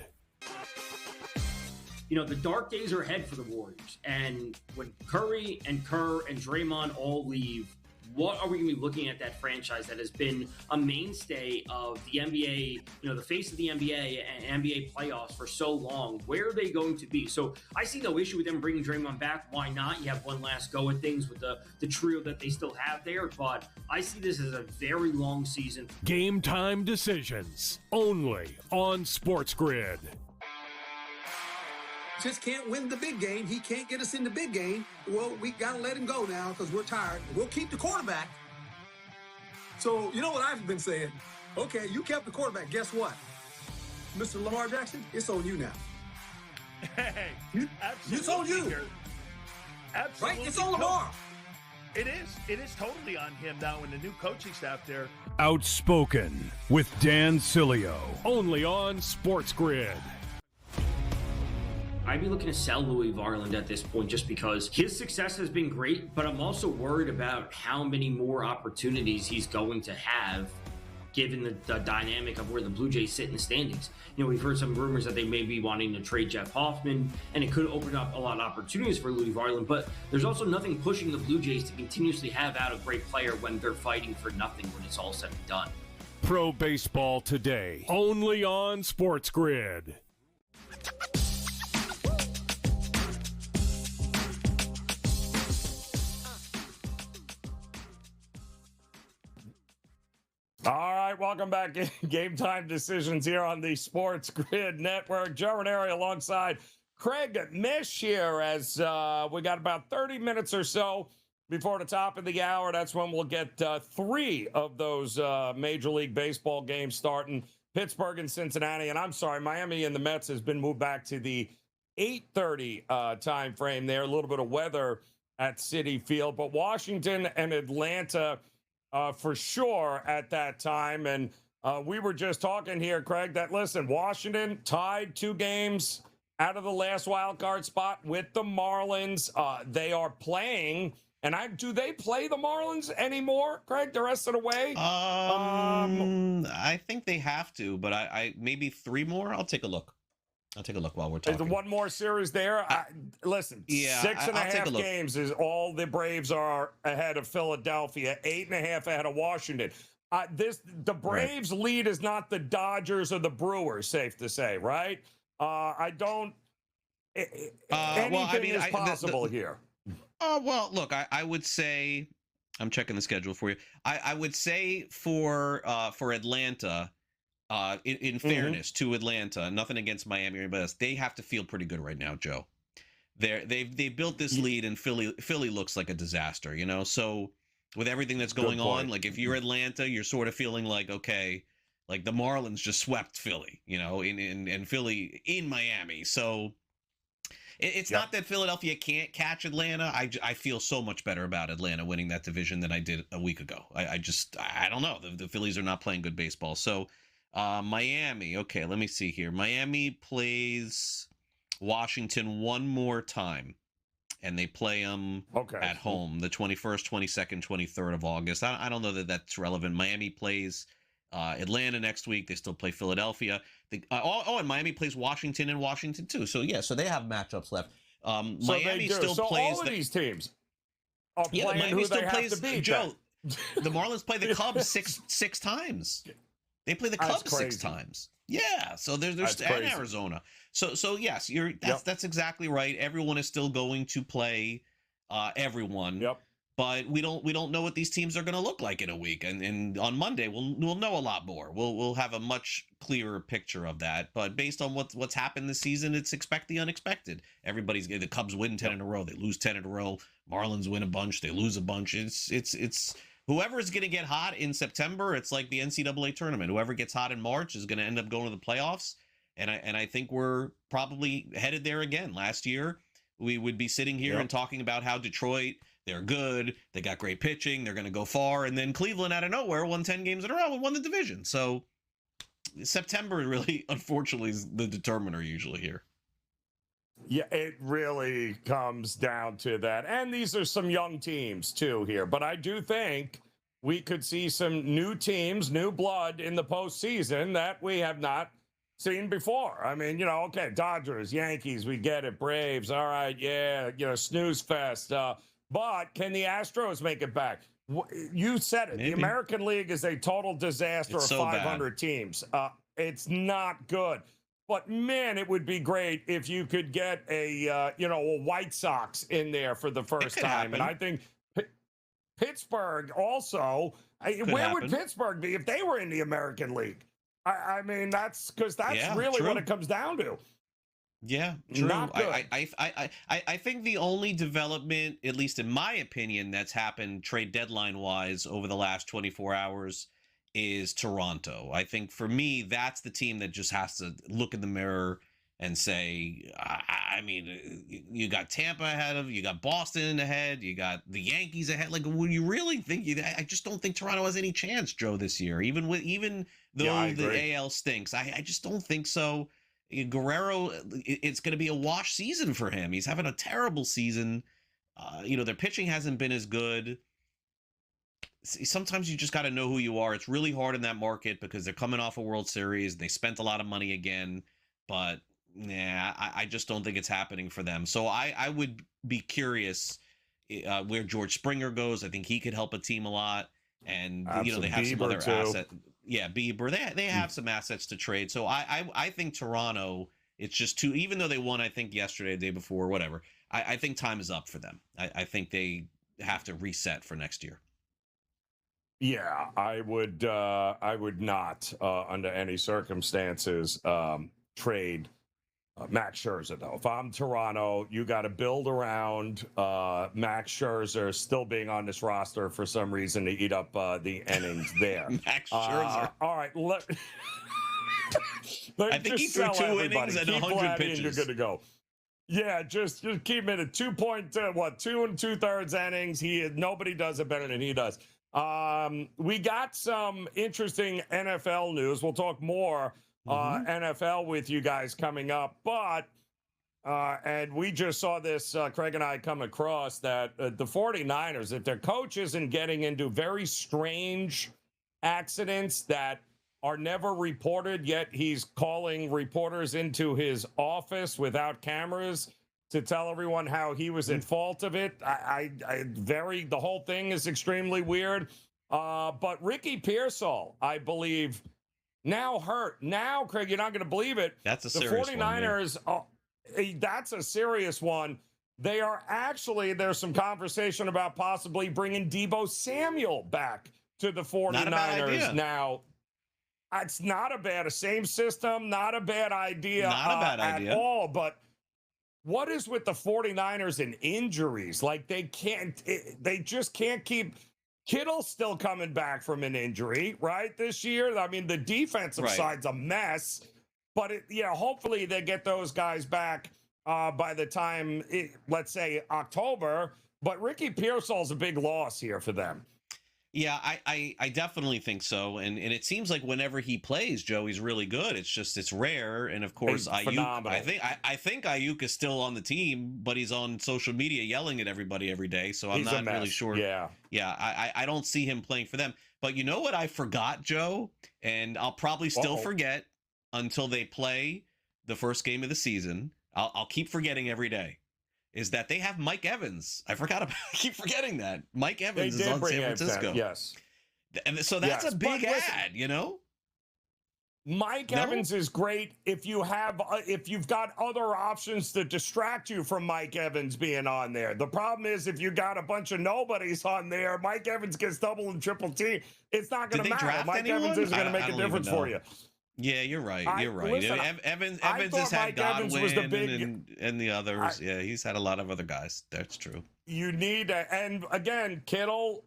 The dark days are ahead for the Warriors. And when Curry and Kerr and Draymond all leave, what are we going to be looking at that franchise that has been a mainstay of the NBA, the face of the NBA and NBA playoffs for so long? Where are they going to be? So I see no issue with them bringing Draymond back. Why not? You have one last go at things with the trio that they still have there. But I see this as a very long season. Game time decisions only on SportsGrid. Just can't win the big game. He can't get us in the big game. Well, we got to let him go now because we're tired. We'll keep the quarterback. So, you know what I've been saying? Okay, you kept the quarterback. Guess what? Mr. Lamar Jackson, it's on you now. Hey, It's on you. Absolutely. Right? It's on Lamar. It is totally on him now when the new coaching staff there. Outspoken with Dan Cilio, only on SportsGrid. I'd be looking to sell Louis Varland at this point just because his success has been great, but I'm also worried about how many more opportunities he's going to have given the dynamic of where the Blue Jays sit in the standings. We've heard some rumors that they may be wanting to trade Jeff Hoffman, and it could open up a lot of opportunities for Louis Varland, but there's also nothing pushing the Blue Jays to continuously have out a great player when they're fighting for nothing when it's all said and done. Pro Baseball Today, only on SportsGrid. All right, welcome back. Game time decisions here on the Sports Grid Network. Joe Raineri alongside Craig Mish here as we got about 30 minutes or so before the top of the hour. That's when we'll get 3 of those Major League Baseball games starting. Pittsburgh and Cincinnati. And I'm sorry, Miami and the Mets has been moved back to the 8:30 time frame there. A little bit of weather at Citi Field. But Washington and Atlanta for sure at that time. And we were just talking here, Craig, that, listen, Washington tied 2 games out of the last wild card spot with the Marlins. They are playing. And do they play the Marlins anymore, Craig, the rest of the way? I think they have to, but I maybe 3 more. I'll take a look while we're talking. Is there one more series there? Listen, yeah, 6.5 games is all the Braves are ahead of Philadelphia, 8.5 ahead of Washington. The Braves' lead is not the Dodgers or the Brewers, safe to say, right? Anything is possible here. Well, look, I would say I'm checking the schedule for you. I would say for Atlanta, in fairness to Atlanta, nothing against Miami or anybody else, they have to feel pretty good right now, Joe. They've built this lead, and Philly looks like a disaster, you know. So with everything that's going on, like if you're Atlanta, you're sort of feeling like, okay, like the Marlins just swept Philly, you know, in Philly in Miami. So it's not that Philadelphia can't catch Atlanta. I feel so much better about Atlanta winning that division than I did a week ago. I don't know. The Phillies are not playing good baseball. So Miami. Okay, let me see here. Miami plays Washington one more time, and they play them at home the 21st, 22nd, 23rd of August. I don't know that that's relevant. Miami plays Atlanta next week. They still play Philadelphia. And Miami plays Washington and Washington too. So yeah, so they have matchups left. Miami still plays all of these teams are playing Miami who still they plays. have to beat. Joe, the Marlins play the Cubs six times. They play the Cubs 6 times. Yeah, so there's and Arizona. So yes, that's exactly right. Everyone is still going to play everyone. Yep. But we don't know what these teams are going to look like in a week, and on Monday we'll know a lot more. We'll have a much clearer picture of that. But based on what's happened this season, it's expect the unexpected. The Cubs win 10 in a row, they lose 10 in a row. Marlins win a bunch, they lose a bunch. It's whoever is going to get hot in September. It's like the NCAA tournament. Whoever gets hot in March is going to end up going to the playoffs. And I think we're probably headed there again. Last year we would be sitting here and talking about how Detroit. They're good. They got great pitching. They're going to go far. And then Cleveland out of nowhere won 10 games in a row and won the division. So September really, unfortunately, is the determiner usually here. Yeah, it really comes down to that. And these are some young teams, too, here. But I do think we could see some new teams, new blood in the postseason that we have not seen before. I mean, okay, Dodgers, Yankees, we get it. Braves, all right, yeah, snooze fest. But can the Astros make it back? You said it. Maybe. The American League is a total disaster of 500 teams. It's not good. But, man, it would be great if you could get a White Sox in there for the first time. Happen. And I think Pittsburgh also. Where would Pittsburgh be if they were in the American League? I mean, that's because that's really true. what it comes down to. Yeah, true. Not good. I think the only development, at least in my opinion, that's happened trade deadline wise over the last 24 hours is Toronto. I think for me, that's the team that just has to look in the mirror and say, I mean, you got Tampa ahead of you, got Boston ahead, you got the Yankees ahead. Like, when you really think I just don't think Toronto has any chance, Joe, this year. Even though the AL stinks, I just don't think so. Guerrero, it's going to be a wash season for him. He's having a terrible season. Their pitching hasn't been as good. Sometimes you just got to know who you are. It's really hard in that market because they're coming off a World Series. They spent a lot of money again, but I just don't think it's happening for them. So I would be curious where George Springer goes. I think he could help a team a lot. And, they have some other assets. Yeah, Bieber. They have some assets to trade. So I think Toronto, it's just too, even though they won, I think yesterday, the day before, whatever, I think time is up for them. I think they have to reset for next year. Yeah, I would not, under any circumstances, trade Max Scherzer, though. If I'm Toronto, you got to build around Max Scherzer still being on this roster for some reason to eat up the innings there. Max Scherzer. All right, I think he threw 2 innings and 100 pitches. And you're good to go. Yeah, just keep it at 2 2.3 innings. Nobody does it better than he does. We got some interesting NFL news. We'll talk more NFL with you guys coming up, but and we just saw this, Craig and I come across that the 49ers, if their coach isn't getting into very strange accidents that are never reported, yet he's calling reporters into his office without cameras to tell everyone how he was at fault of it. The whole thing is extremely weird. But Ricky Pearsall, I believe, now hurt. Now, Craig, you're not going to believe it. That's a the serious 49ers, one, that's a serious one. there's some conversation about possibly bringing Deebo Samuel back to the 49ers. Not a bad idea. Now, it's not a bad, same system, not a bad idea, at all. But what is with the 49ers and injuries? Like, they just can't keep. Kittle's still coming back from an injury, right, this year. I mean, the defensive side's a mess. But, hopefully they get those guys back by the time, let's say, October. But Ricky Pearsall's a big loss here for them. Yeah, I definitely think so. And it seems like whenever he plays, Joe, he's really good. It's just, it's rare. And of course, Ayuk, I think Ayuk is still on the team, but he's on social media yelling at everybody every day. So I'm not really sure. Yeah, I don't see him playing for them. But you know what I forgot, Joe? And I'll probably still forget until they play the first game of the season. I'll keep forgetting every day. Is that they have Mike Evans. I keep forgetting that. Mike Evans is on San Francisco. Yes. And so that's a big ad, Mike Evans is great if you've got other options to distract you from Mike Evans being on there. The problem is if you got a bunch of nobodies on there, Mike Evans gets double and triple team. It's not going to matter. Mike Evans isn't going to make a difference for you. Yeah, you're right. Listen, Evans has had Godwin and the others. He's had a lot of other guys. That's true. You need and again, Kittle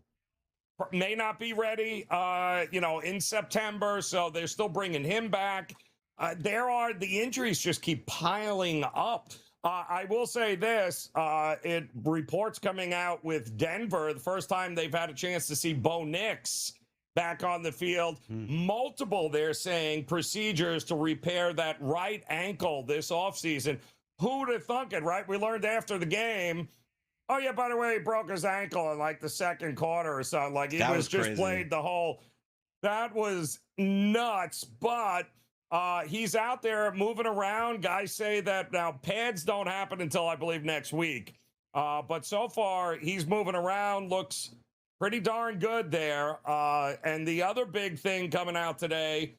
may not be ready, in September, so they're still bringing him back. The injuries just keep piling up. I will say this: it reports coming out with Denver, the first time they've had a chance to see Bo Nix back on the field. Multiple, they're saying, procedures to repair that right ankle this offseason. Who'd have thunk it, right? We learned after the game, oh, yeah, by the way, he broke his ankle in like the second quarter or something. Like he was just crazy. Played the whole. That was nuts. But he's out there moving around. Guys say that now pads don't happen until I believe next week. But so far, he's moving around, looks pretty darn good there. And the other big thing coming out today,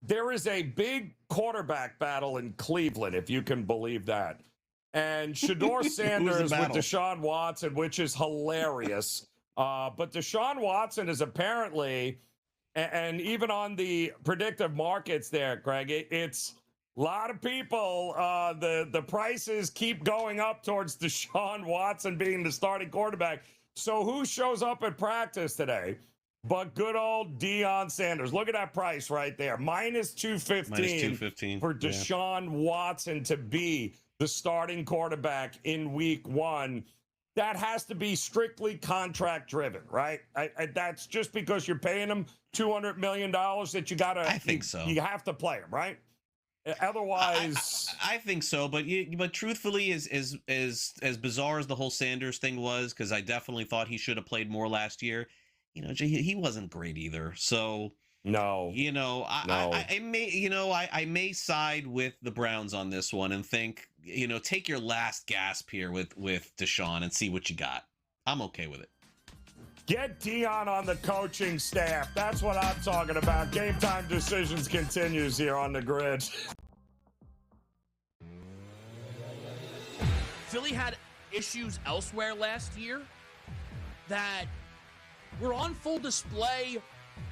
there is a big quarterback battle in Cleveland, if you can believe that. And Shedeur Sanders with Deshaun Watson, which is hilarious. But Deshaun Watson is apparently, and even on the predictive markets there, Greg, it's a lot of people. The prices keep going up towards Deshaun Watson being the starting quarterback. So who shows up at practice today but good old Deion Sanders? Look at that price right there. Minus 215 for Deshaun Watson to be the starting quarterback in week one. That has to be strictly contract driven, right? That's just because you're paying him $200 million that you got to. I think so. You have to play him, right? Otherwise, I think so, but truthfully, as bizarre as the whole Sanders thing was, because I definitely thought he should have played more last year. He wasn't great either. So no, I may side with the Browns on this one and think, take your last gasp here with Deshaun and see what you got. I'm okay with it. Get Deion on the coaching staff. That's what I'm talking about. Game Time Decisions continues here on the Grid. Philly had issues elsewhere last year that were on full display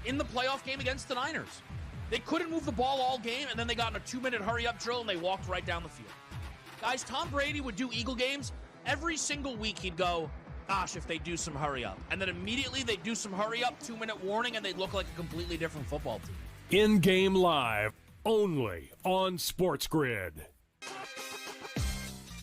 in the playoff game against the Niners. They couldn't move the ball all game, and then they got in a 2-minute hurry-up drill, and they walked right down the field. Guys, Tom Brady would do Eagle games. Every single week he'd go, gosh, if they do some hurry-up. And then immediately they'd do some hurry-up, 2-minute warning, and they'd look like a completely different football team. In-game live, only on SportsGrid.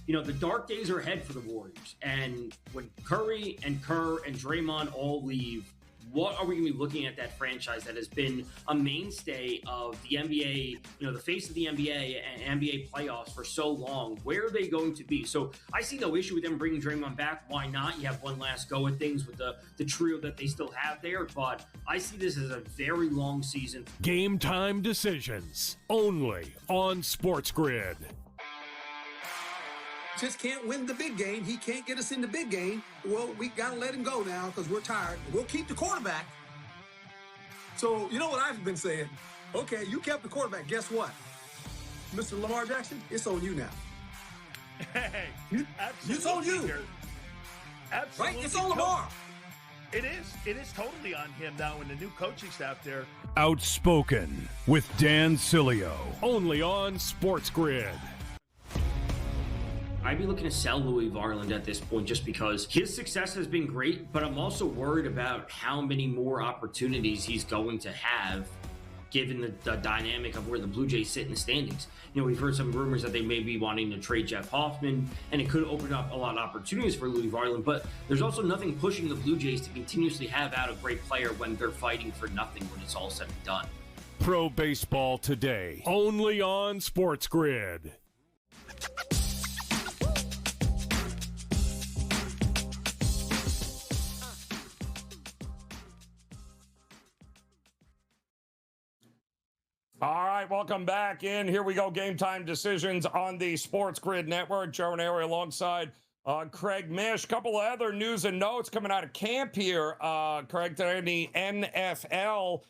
The dark days are ahead for the Warriors. And when Curry and Kerr and Draymond all leave, what are we going to be looking at that franchise that has been a mainstay of the NBA, the face of the NBA and NBA playoffs for so long? Where are they going to be? So I see no issue with them bringing Draymond back. Why not? You have one last go at things with the trio that they still have there. But I see this as a very long season. Game Time Decisions, only on SportsGrid. Just can't win the big game. He can't get us in the big game. Well, we got to let him go now because we're tired. We'll keep the quarterback. So, you know what I've been saying? Okay, you kept the quarterback. Guess what? Mr. Lamar Jackson, it's on you now. Hey, It's on you. Absolutely. Right? It's on Lamar. It is. It is totally on him now when the new coaching staff there. Outspoken with Dan Cilio. Only on SportsGrid. I'd be looking to sell Louis Varland at this point just because his success has been great, but I'm also worried about how many more opportunities he's going to have given the dynamic of where the Blue Jays sit in the standings. You know, we've heard some rumors that they may be wanting to trade Jeff Hoffman, and it could open up a lot of opportunities for Louis Varland, but there's also nothing pushing the Blue Jays to continuously have out a great player when they're fighting for nothing when it's all said and done. Pro Baseball Today. Only on SportsGrid. All right, welcome back in. Here we go. Game time decisions on the Sports Grid Network. Joe Raineri alongside Craig Mish. Couple of other news and notes coming out of camp here. Craig, today in the NFL,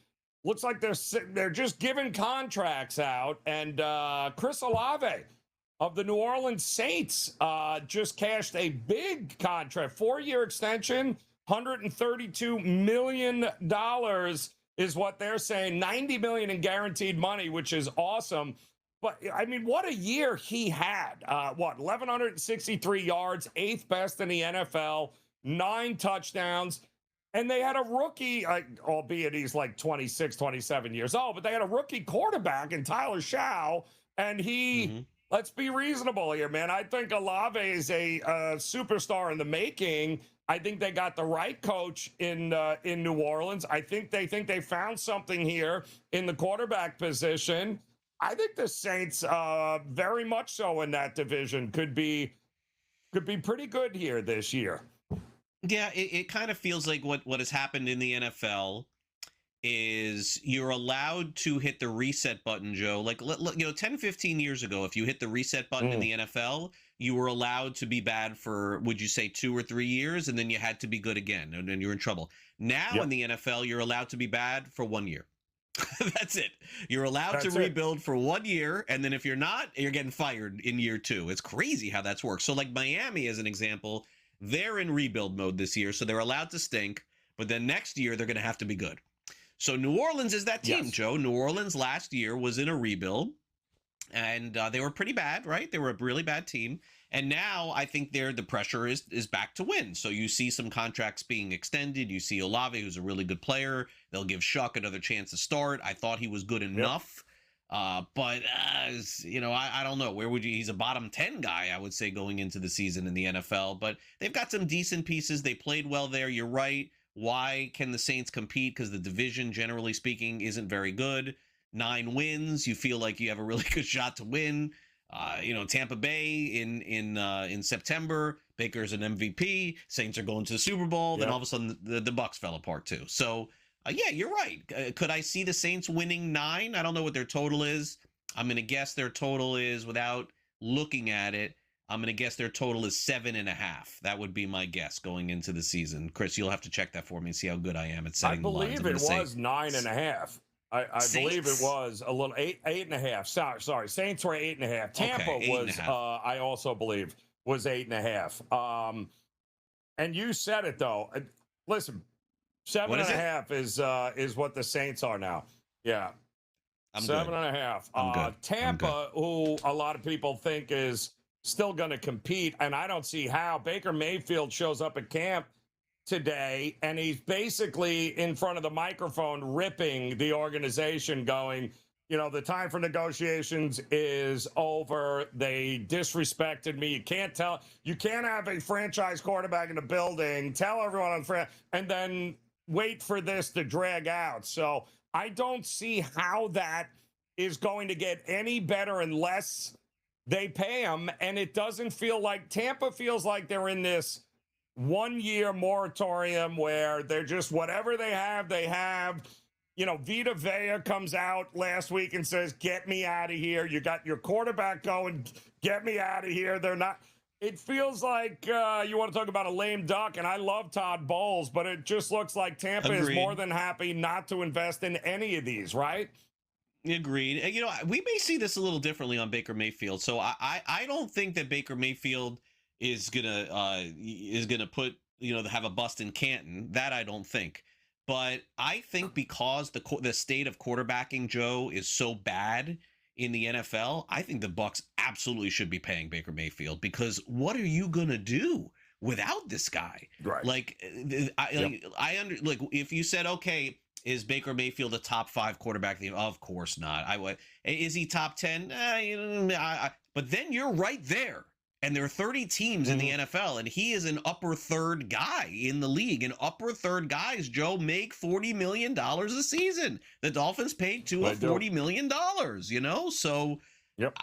looks like they're just giving contracts out. And Chris Olave of the New Orleans Saints just cashed a big contract, 4-year extension, $132 million. Is what they're saying. $90 million in guaranteed money, which is awesome. But I mean, what a year he had. 1,163 yards, 8th best in the NFL, 9 touchdowns. And they had a rookie, albeit he's like 26, 27 years old, but they had a rookie quarterback in Tyler Shaw. And he, let's be reasonable here, man. I think Olave is a superstar in the making. I think they got the right coach in New Orleans. I think they found something here in the quarterback position. I think the Saints, very much so in that division, could be pretty good here this year. Yeah, it kind of feels like what has happened in the NFL is you're allowed to hit the reset button, Joe. Like, 10, 15 years ago, if you hit the reset button in the NFL, you were allowed to be bad for, would you say, 2 or 3 years, and then you had to be good again, and then you're in trouble. Now in the NFL, you're allowed to be bad for 1 year. That's it. You're allowed to rebuild for 1 year, and then if you're not, you're getting fired in year 2. It's crazy how that's worked. So like Miami, as an example, they're in rebuild mode this year, so they're allowed to stink, but then next year they're going to have to be good. So New Orleans is that team, Joe. New Orleans last year was in a rebuild, and they were pretty bad, right? They were a really bad team. And now I think the pressure is back to win. So you see some contracts being extended. You see Olave, who's a really good player. They'll give Shuck another chance to start. I thought he was good enough. But I don't know. Where would you? He's a bottom 10 guy, I would say, going into the season in the NFL. But they've got some decent pieces. They played well there. You're right. Why can the Saints compete? Because the division, generally speaking, isn't very good. 9 wins. You feel like you have a really good shot to win. Tampa Bay in September, Baker's an MVP. Saints are going to the Super Bowl. Then all of a sudden the Bucks fell apart too. So you're right. Could I see the Saints winning 9? I don't know what their total is. I'm going to guess their total is, without looking at it, I'm going to guess their total is 7.5. That would be my guess going into the season. Chris, you'll have to check that for me and see how good I am at setting the lines. I believe it was 9.5. I believe it was a little 8.5. Sorry. Saints were 8.5. Tampa was, I also believe, was 8.5. And you said it though. Listen, 7.5 is what the Saints are now. Yeah, I'm 7.5. I'm good. Tampa, who a lot of people think is still going to compete, and I don't see how. Baker Mayfield shows up at camp today, and he's basically in front of the microphone ripping the organization, going, the time for negotiations is over. They disrespected me. You can't have a franchise quarterback in the building, tell everyone and then wait for this to drag out. So I don't see how that is going to get any better unless they pay him. And it doesn't feel like Tampa feels like they're in this 1-year moratorium where they're just whatever they have. Vita Vea comes out last week and says, get me out of here. You got your quarterback going, get me out of here. It feels like you want to talk about a lame duck, and I love Todd Bowles, but it just looks like Tampa is more than happy not to invest in any of these, right? Agreed. And, we may see this a little differently on Baker Mayfield. So I don't think that Baker Mayfield is gonna put have a bust in Canton. That I don't think. But I think because the state of quarterbacking, Joe, is so bad in the NFL, I think the Bucs absolutely should be paying Baker Mayfield, because what are you gonna do without this guy? Right. Like, if you said, okay, is Baker Mayfield a top 5 quarterback? Of course not. Is he top 10? But then you're right there. And there are 30 teams in the NFL, and he is an upper third guy in the league. And upper third guys, Joe, make $40 million a season. The Dolphins paid $40 million, So yep.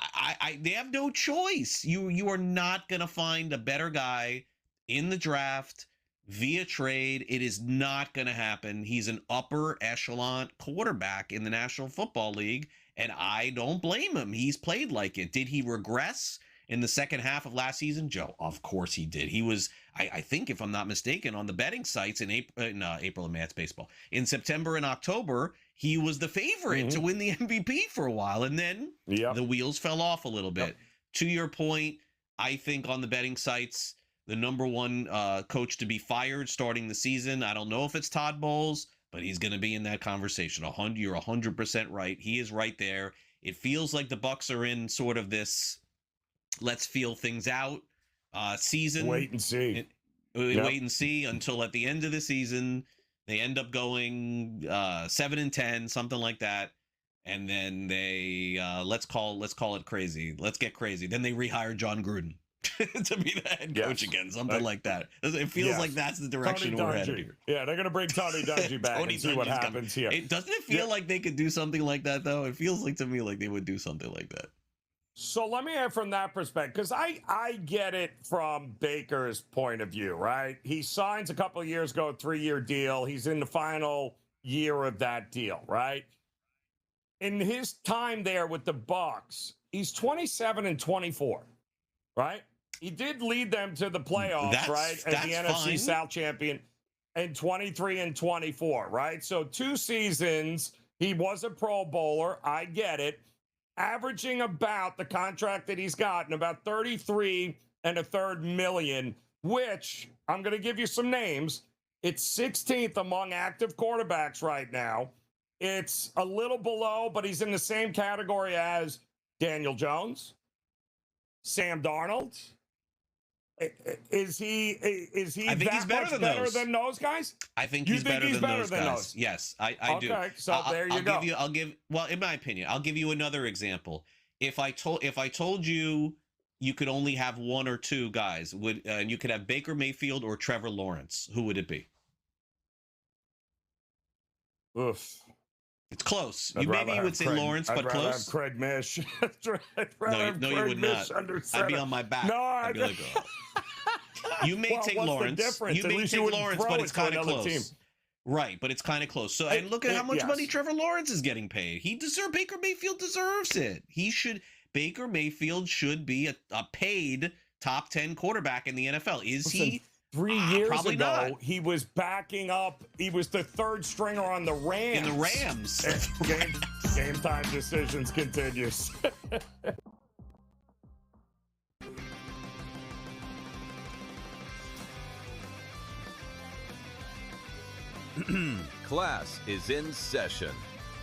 they have no choice. You are not going to find a better guy in the draft via trade. It is not going to happen. He's an upper echelon quarterback in the National Football League, and I don't blame him. He's played like it. Did he regress in the second half of last season, Joe? Of course he did. He was, I think, if I'm not mistaken, on the betting sites in April and May, it's baseball. In September and October, he was the favorite to win the MVP for a while, and then the wheels fell off a little bit. To your point, I think on the betting sites, the number one coach to be fired starting the season, I don't know if it's Todd Bowles, but he's going to be in that conversation. You're 100% right. He is right there. It feels like the Bucs are in sort of this let's feel things out season. Wait and see. Wait and see until at the end of the season they end up going 7-10, something like that, and then they let's call it crazy. Let's get crazy. Then they rehire John Gruden to be the head coach again, something like that. It feels like that's the direction we're headed here. Yeah, they're going to bring Tony Dungy back and see what happens here. Doesn't it feel like they could do something like that, though? It feels like to me like they would do something like that. So let me add from that perspective, because I get it from Baker's point of view, right? He signs a couple of years ago, a 3-year deal. He's in the final year of that deal, right? In his time there with the Bucs, he's 27-24, right? He did lead them to the playoffs, right? As the NFC South champion, and 23-24, right? So 2 seasons, he was a Pro Bowler. I get it. Averaging about the contract that he's gotten, about $33.33 million, which I'm going to give you some names. It's 16th among active quarterbacks right now. It's a little below, but he's in the same category as Daniel Jones, Sam Darnold. Is he I think he's better than those guys? I think he's better than those guys. Yes, I do. Okay, so there you go. Well, in my opinion, I'll give you another example. If I told you you could only have 1 or 2 guys, and you could have Baker Mayfield or Trevor Lawrence, who would it be? Oof. It's close. Maybe you would say Lawrence, but close. Have Craig Mish. No, you would not. I'd be on my back. No, I'd be like, you may take Lawrence. You may take Lawrence, but it's kind of close. Team. Right, but it's kind of close. So, and look at how much money Trevor Lawrence is getting paid. Baker Mayfield deserves it. Baker Mayfield should be a paid top 10 quarterback in the NFL. Is he? 3 years probably ago, not. he was backing up. He was the 3rd stringer on the Rams. In the Rams. Game time decisions continues. Class is in session.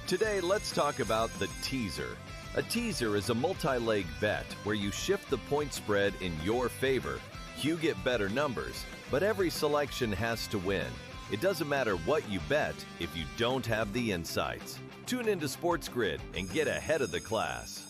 Today, let's talk about the teaser. A teaser is a multi-leg bet where you shift the point spread in your favor. You get better numbers, but every selection has to win. It doesn't matter what you bet if you don't have the insights. Tune into SportsGrid and get ahead of the class.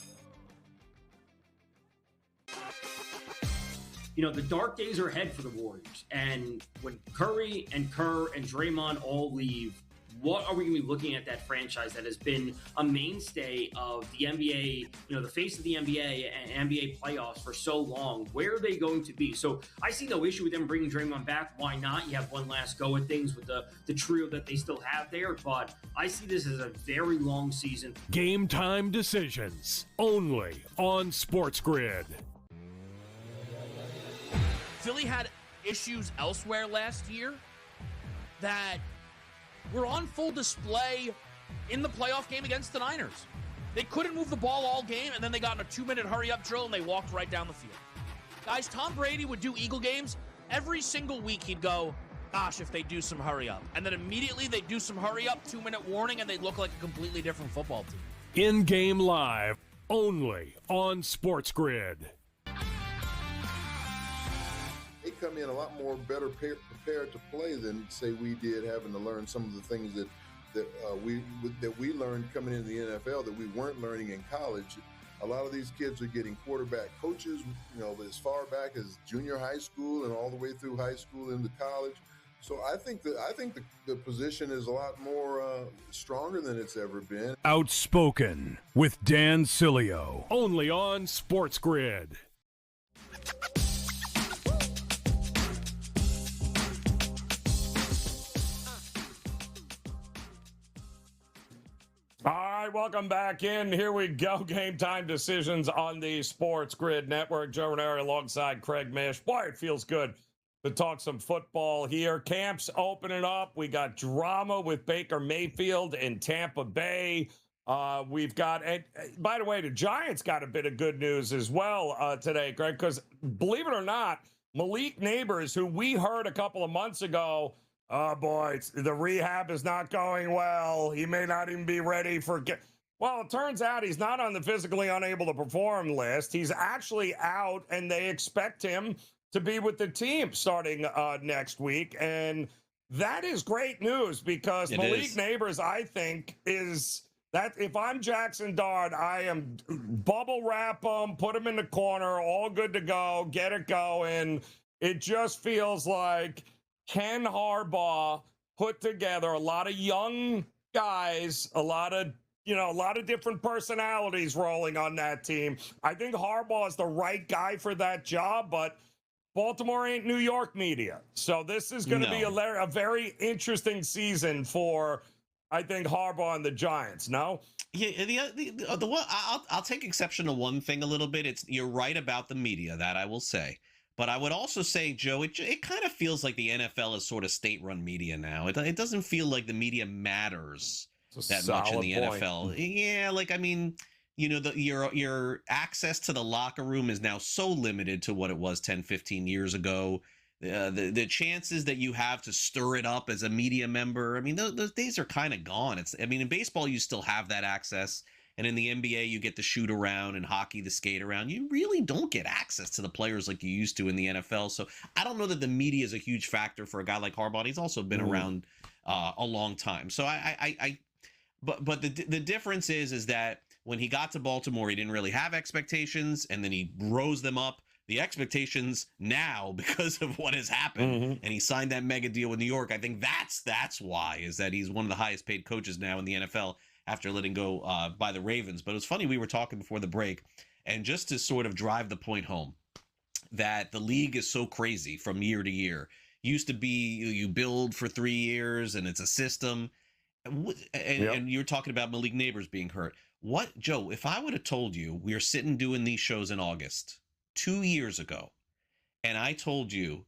The dark days are ahead for the Warriors. And when Curry and Kerr and Draymond all leave, what are we going to be looking at that franchise that has been a mainstay of the NBA, the face of the NBA and NBA playoffs for so long? Where are they going to be? So I see no issue with them bringing Draymond back. Why not? You have one last go at things with the trio that they still have there. But I see this as a very long season. Game time decisions only on SportsGrid. Philly had issues elsewhere last year that were on full display in the playoff game against the Niners. They couldn't move the ball all game, and then they got in a 2-minute hurry-up drill, and they walked right down the field. Guys, Tom Brady would do Eagle games. Every single week he'd go, gosh, if they do some hurry-up. And then immediately they'd do some hurry-up, 2-minute warning, and they'd look like a completely different football team. In-game live, only on SportsGrid. They come in a lot more better prepared to play than, say, we did, having to learn some of the things that we learned coming into the NFL that we weren't learning in college. A lot of these kids are getting quarterback coaches, as far back as junior high school and all the way through high school into college. So I think the position is a lot more stronger than it's ever been. Outspoken with Dan Cilio, only on SportsGrid. All right, welcome back in. Here we go. Game time decisions on the Sports Grid Network. Joe Raineri alongside Craig Mish. Boy, it feels good to talk some football here. Camps opening up. We got drama with Baker Mayfield in Tampa Bay. We've got, and by the way, the Giants got a bit of good news as well today, Craig, because believe it or not, Malik Neighbors, who we heard a couple of months ago, oh, boy, the rehab is not going well. He may not even be ready for well, it turns out he's not on the physically unable to perform list. He's actually out, and they expect him to be with the team starting next week. And that is great news because Malik Neighbors, I think, is that if I'm Jackson Dart, I am bubble wrap him, put him in the corner, all good to go, get it going. It just feels like Ken Harbaugh put together a lot of young guys, a lot of different personalities rolling on that team. I think Harbaugh is the right guy for that job, but Baltimore ain't New York media. So this is going to be a very interesting season for, I think, Harbaugh and the Giants. No? Yeah, the one I'll take exception to one thing a little bit. You're right about the media, that I will say. But I would also say, Joe, it kind of feels like the NFL is sort of state-run media now. It doesn't feel like the media matters that much in the NFL. Yeah, your access to the locker room is now so limited to what it was 10, 15 years ago. The chances that you have to stir it up as a media member, those days are kind of gone. In baseball, you still have that access. And in the NBA, you get to shoot around, and hockey, the skate around. You really don't get access to the players like you used to in the NFL. So I don't know that the media is a huge factor for a guy like Harbaugh. He's also been around a long time. So but the difference is that when he got to Baltimore, he didn't really have expectations, and then he rose them up. The expectations now, because of what has happened, and he signed that mega deal with New York. I think that's why, is that he's one of the highest paid coaches now in the NFL. After letting go by the Ravens. But it was funny, we were talking before the break, and just to sort of drive the point home that the league is so crazy from year to year. Used to be you build for 3 years and it's a system. And you're talking about Malik Neighbors being hurt. What, Joe, if I would have told you we were sitting doing these shows in August 2 years ago, and I told you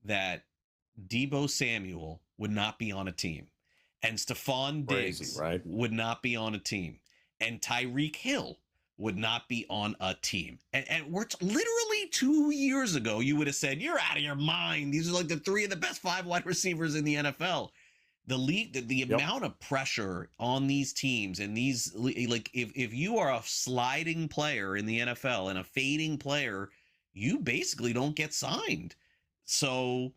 that Deebo Samuel would not be on a team, and Stephon Diggs would not be on a team, and Tyreek Hill would not be on a team. And we're literally 2 years ago, you would have said, you're out of your mind. These are like the three of the best 5 wide receivers in the NFL. The league, the amount of pressure on these teams, and these, like, if you are a sliding player in the NFL and a fading player, you basically don't get signed. So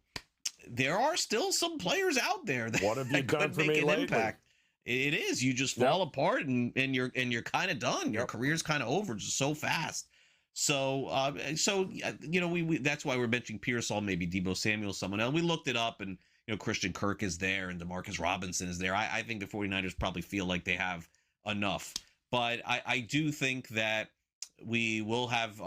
there are still some players out there that, what have you done for me lately? Impact. It is. You just fall apart, and you're kind of done. Your career's kind of over just so fast. So we that's why we're mentioning Pearsall, maybe Deebo Samuel, someone else. We looked it up, and Christian Kirk is there, and Demarcus Robinson is there. I think the 49ers probably feel like they have enough, but I do think that we will have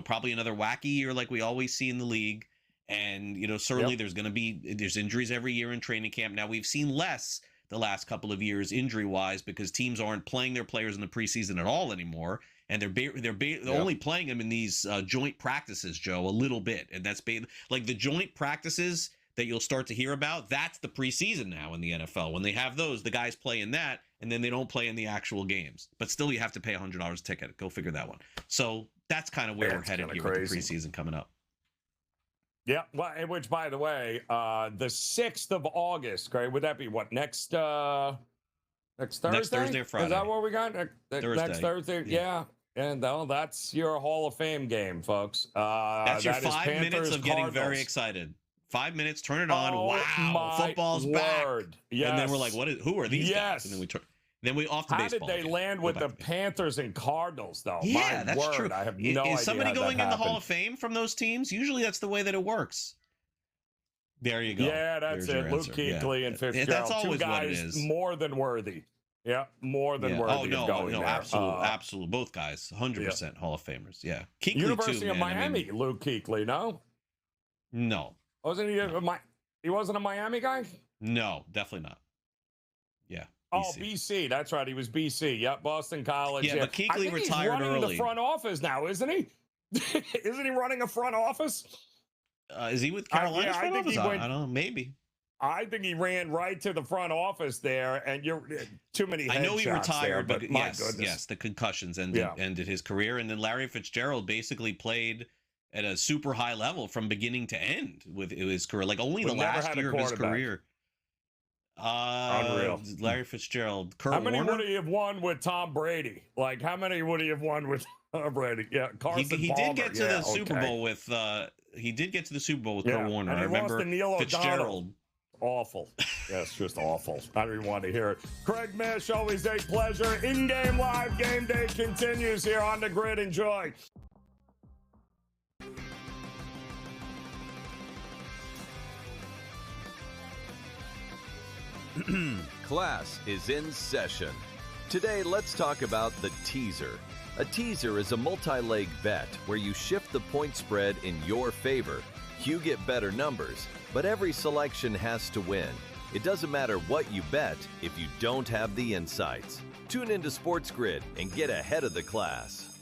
probably another wacky year like we always see in the league. And, certainly there's injuries every year in training camp. Now, we've seen less the last couple of years injury-wise because teams aren't playing their players in the preseason at all anymore. And they're only playing them in these joint practices, Joe, a little bit. And that's like the joint practices that you'll start to hear about, that's the preseason now in the NFL. When they have those, the guys play in that, and then they don't play in the actual games. But still, you have to pay $100 a ticket. Go figure that one. So that's kind of where we're headed here with the preseason coming up. Yeah, well, which, by the way, the 6th of August, Craig, would that be what, next Thursday? Next Thursday or Friday. Is that what we got? Thursday. Next Thursday, yeah. And that's your Hall of Fame game, folks. That's your 5 minutes of getting very excited. 5 minutes, turn it on. Wow, football's back. Yes. And then we're like, who are these guys? And then we turn. Then we off to baseball. How did they land with the Panthers and Cardinals, though? Yeah, that's word, true. I have no idea. Is somebody going in the Hall of Fame from those teams? Usually that's the way that it works. There you go. Yeah, that's it. Luke Kuechly and Fitzgerald. That's always two guys what it is. More than worthy. Yeah, more than worthy. Oh, no, of going there. absolutely. Both guys, 100% Hall of Famers. Yeah. Kuechly University too, of Miami, Luke Kuechly, no? No. Wasn't he? He wasn't a Miami guy? No, definitely not. Yeah. Oh, BC. That's right. He was BC. Yep, Boston College. Yeah, but Kuechly retired he's running early. the front office now, isn't he? Isn't he running a front office? Is he with Carolina? I think he went. I don't know. Maybe. I think he ran right to the front office there, and you're too many. I know he retired, there, but my goodness. yes, the concussions ended his career, and then Larry Fitzgerald basically played at a super high level from beginning to end with his career, like only the last year of his career. Unreal. Larry Fitzgerald. Kurt how many Warner? would he have won with Tom Brady? Like, how many would he have won with Tom Brady? Yeah, Carson he Palmer. did get to the Super Bowl with. He did get to the Super Bowl with Kurt Warner. And I remember lost to Neil Fitzgerald. O'Donnell. Awful. Yes, just awful. I don't even want to hear it. Craig Mish, always a pleasure. In-game live game day continues here on the grid. Enjoy. Class is in session. Today, let's talk about the teaser. A teaser is a multi-leg bet where you shift the point spread in your favor. You get better numbers, but every selection has to win. It doesn't matter what you bet if you don't have the insights. Tune into SportsGrid and get ahead of the class.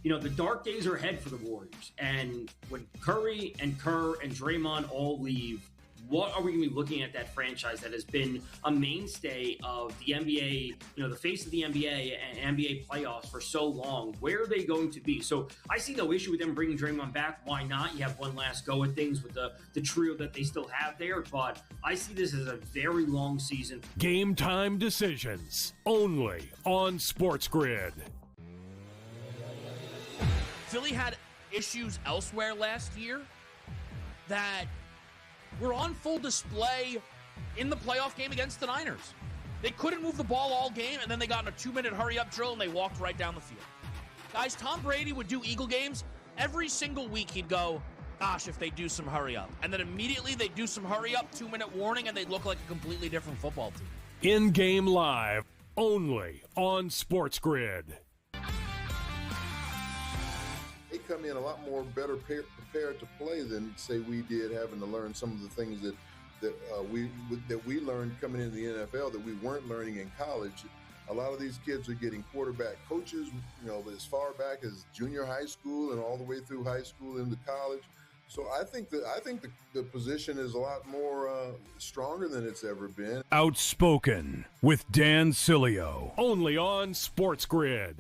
You know, the dark days are ahead for the Warriors. And when Curry and Kerr and Draymond all leave, what are we going to be looking at that franchise that has been a mainstay of the NBA, you know, the face of the NBA and NBA playoffs for so long? Where are they going to be? So I see no issue with them bringing Draymond back. Why not? You have one last go at things with the trio that they still have there. But I see this as a very long season. Game time decisions only on SportsGrid. Philly had issues elsewhere last year that were on full display in the playoff game against the Niners. They couldn't move the ball all game, and then they got in a 2-minute hurry-up drill, and they walked right down the field. Guys, Tom Brady would do Eagle games. Every single week he'd go, gosh, if they do some hurry-up. And then immediately they'd do some hurry-up, 2-minute warning, and they'd look like a completely different football team. In-game live only on SportsGrid. They come in a lot more better prepared to play than, say, we did, having to learn some of the things that we learned coming into the NFL that we weren't learning in college. A lot of these kids are getting quarterback coaches, you know, as far back as junior high school and all the way through high school into college. So I think the position is a lot more stronger than it's ever been. Outspoken with Dan Cilio, only on SportsGrid.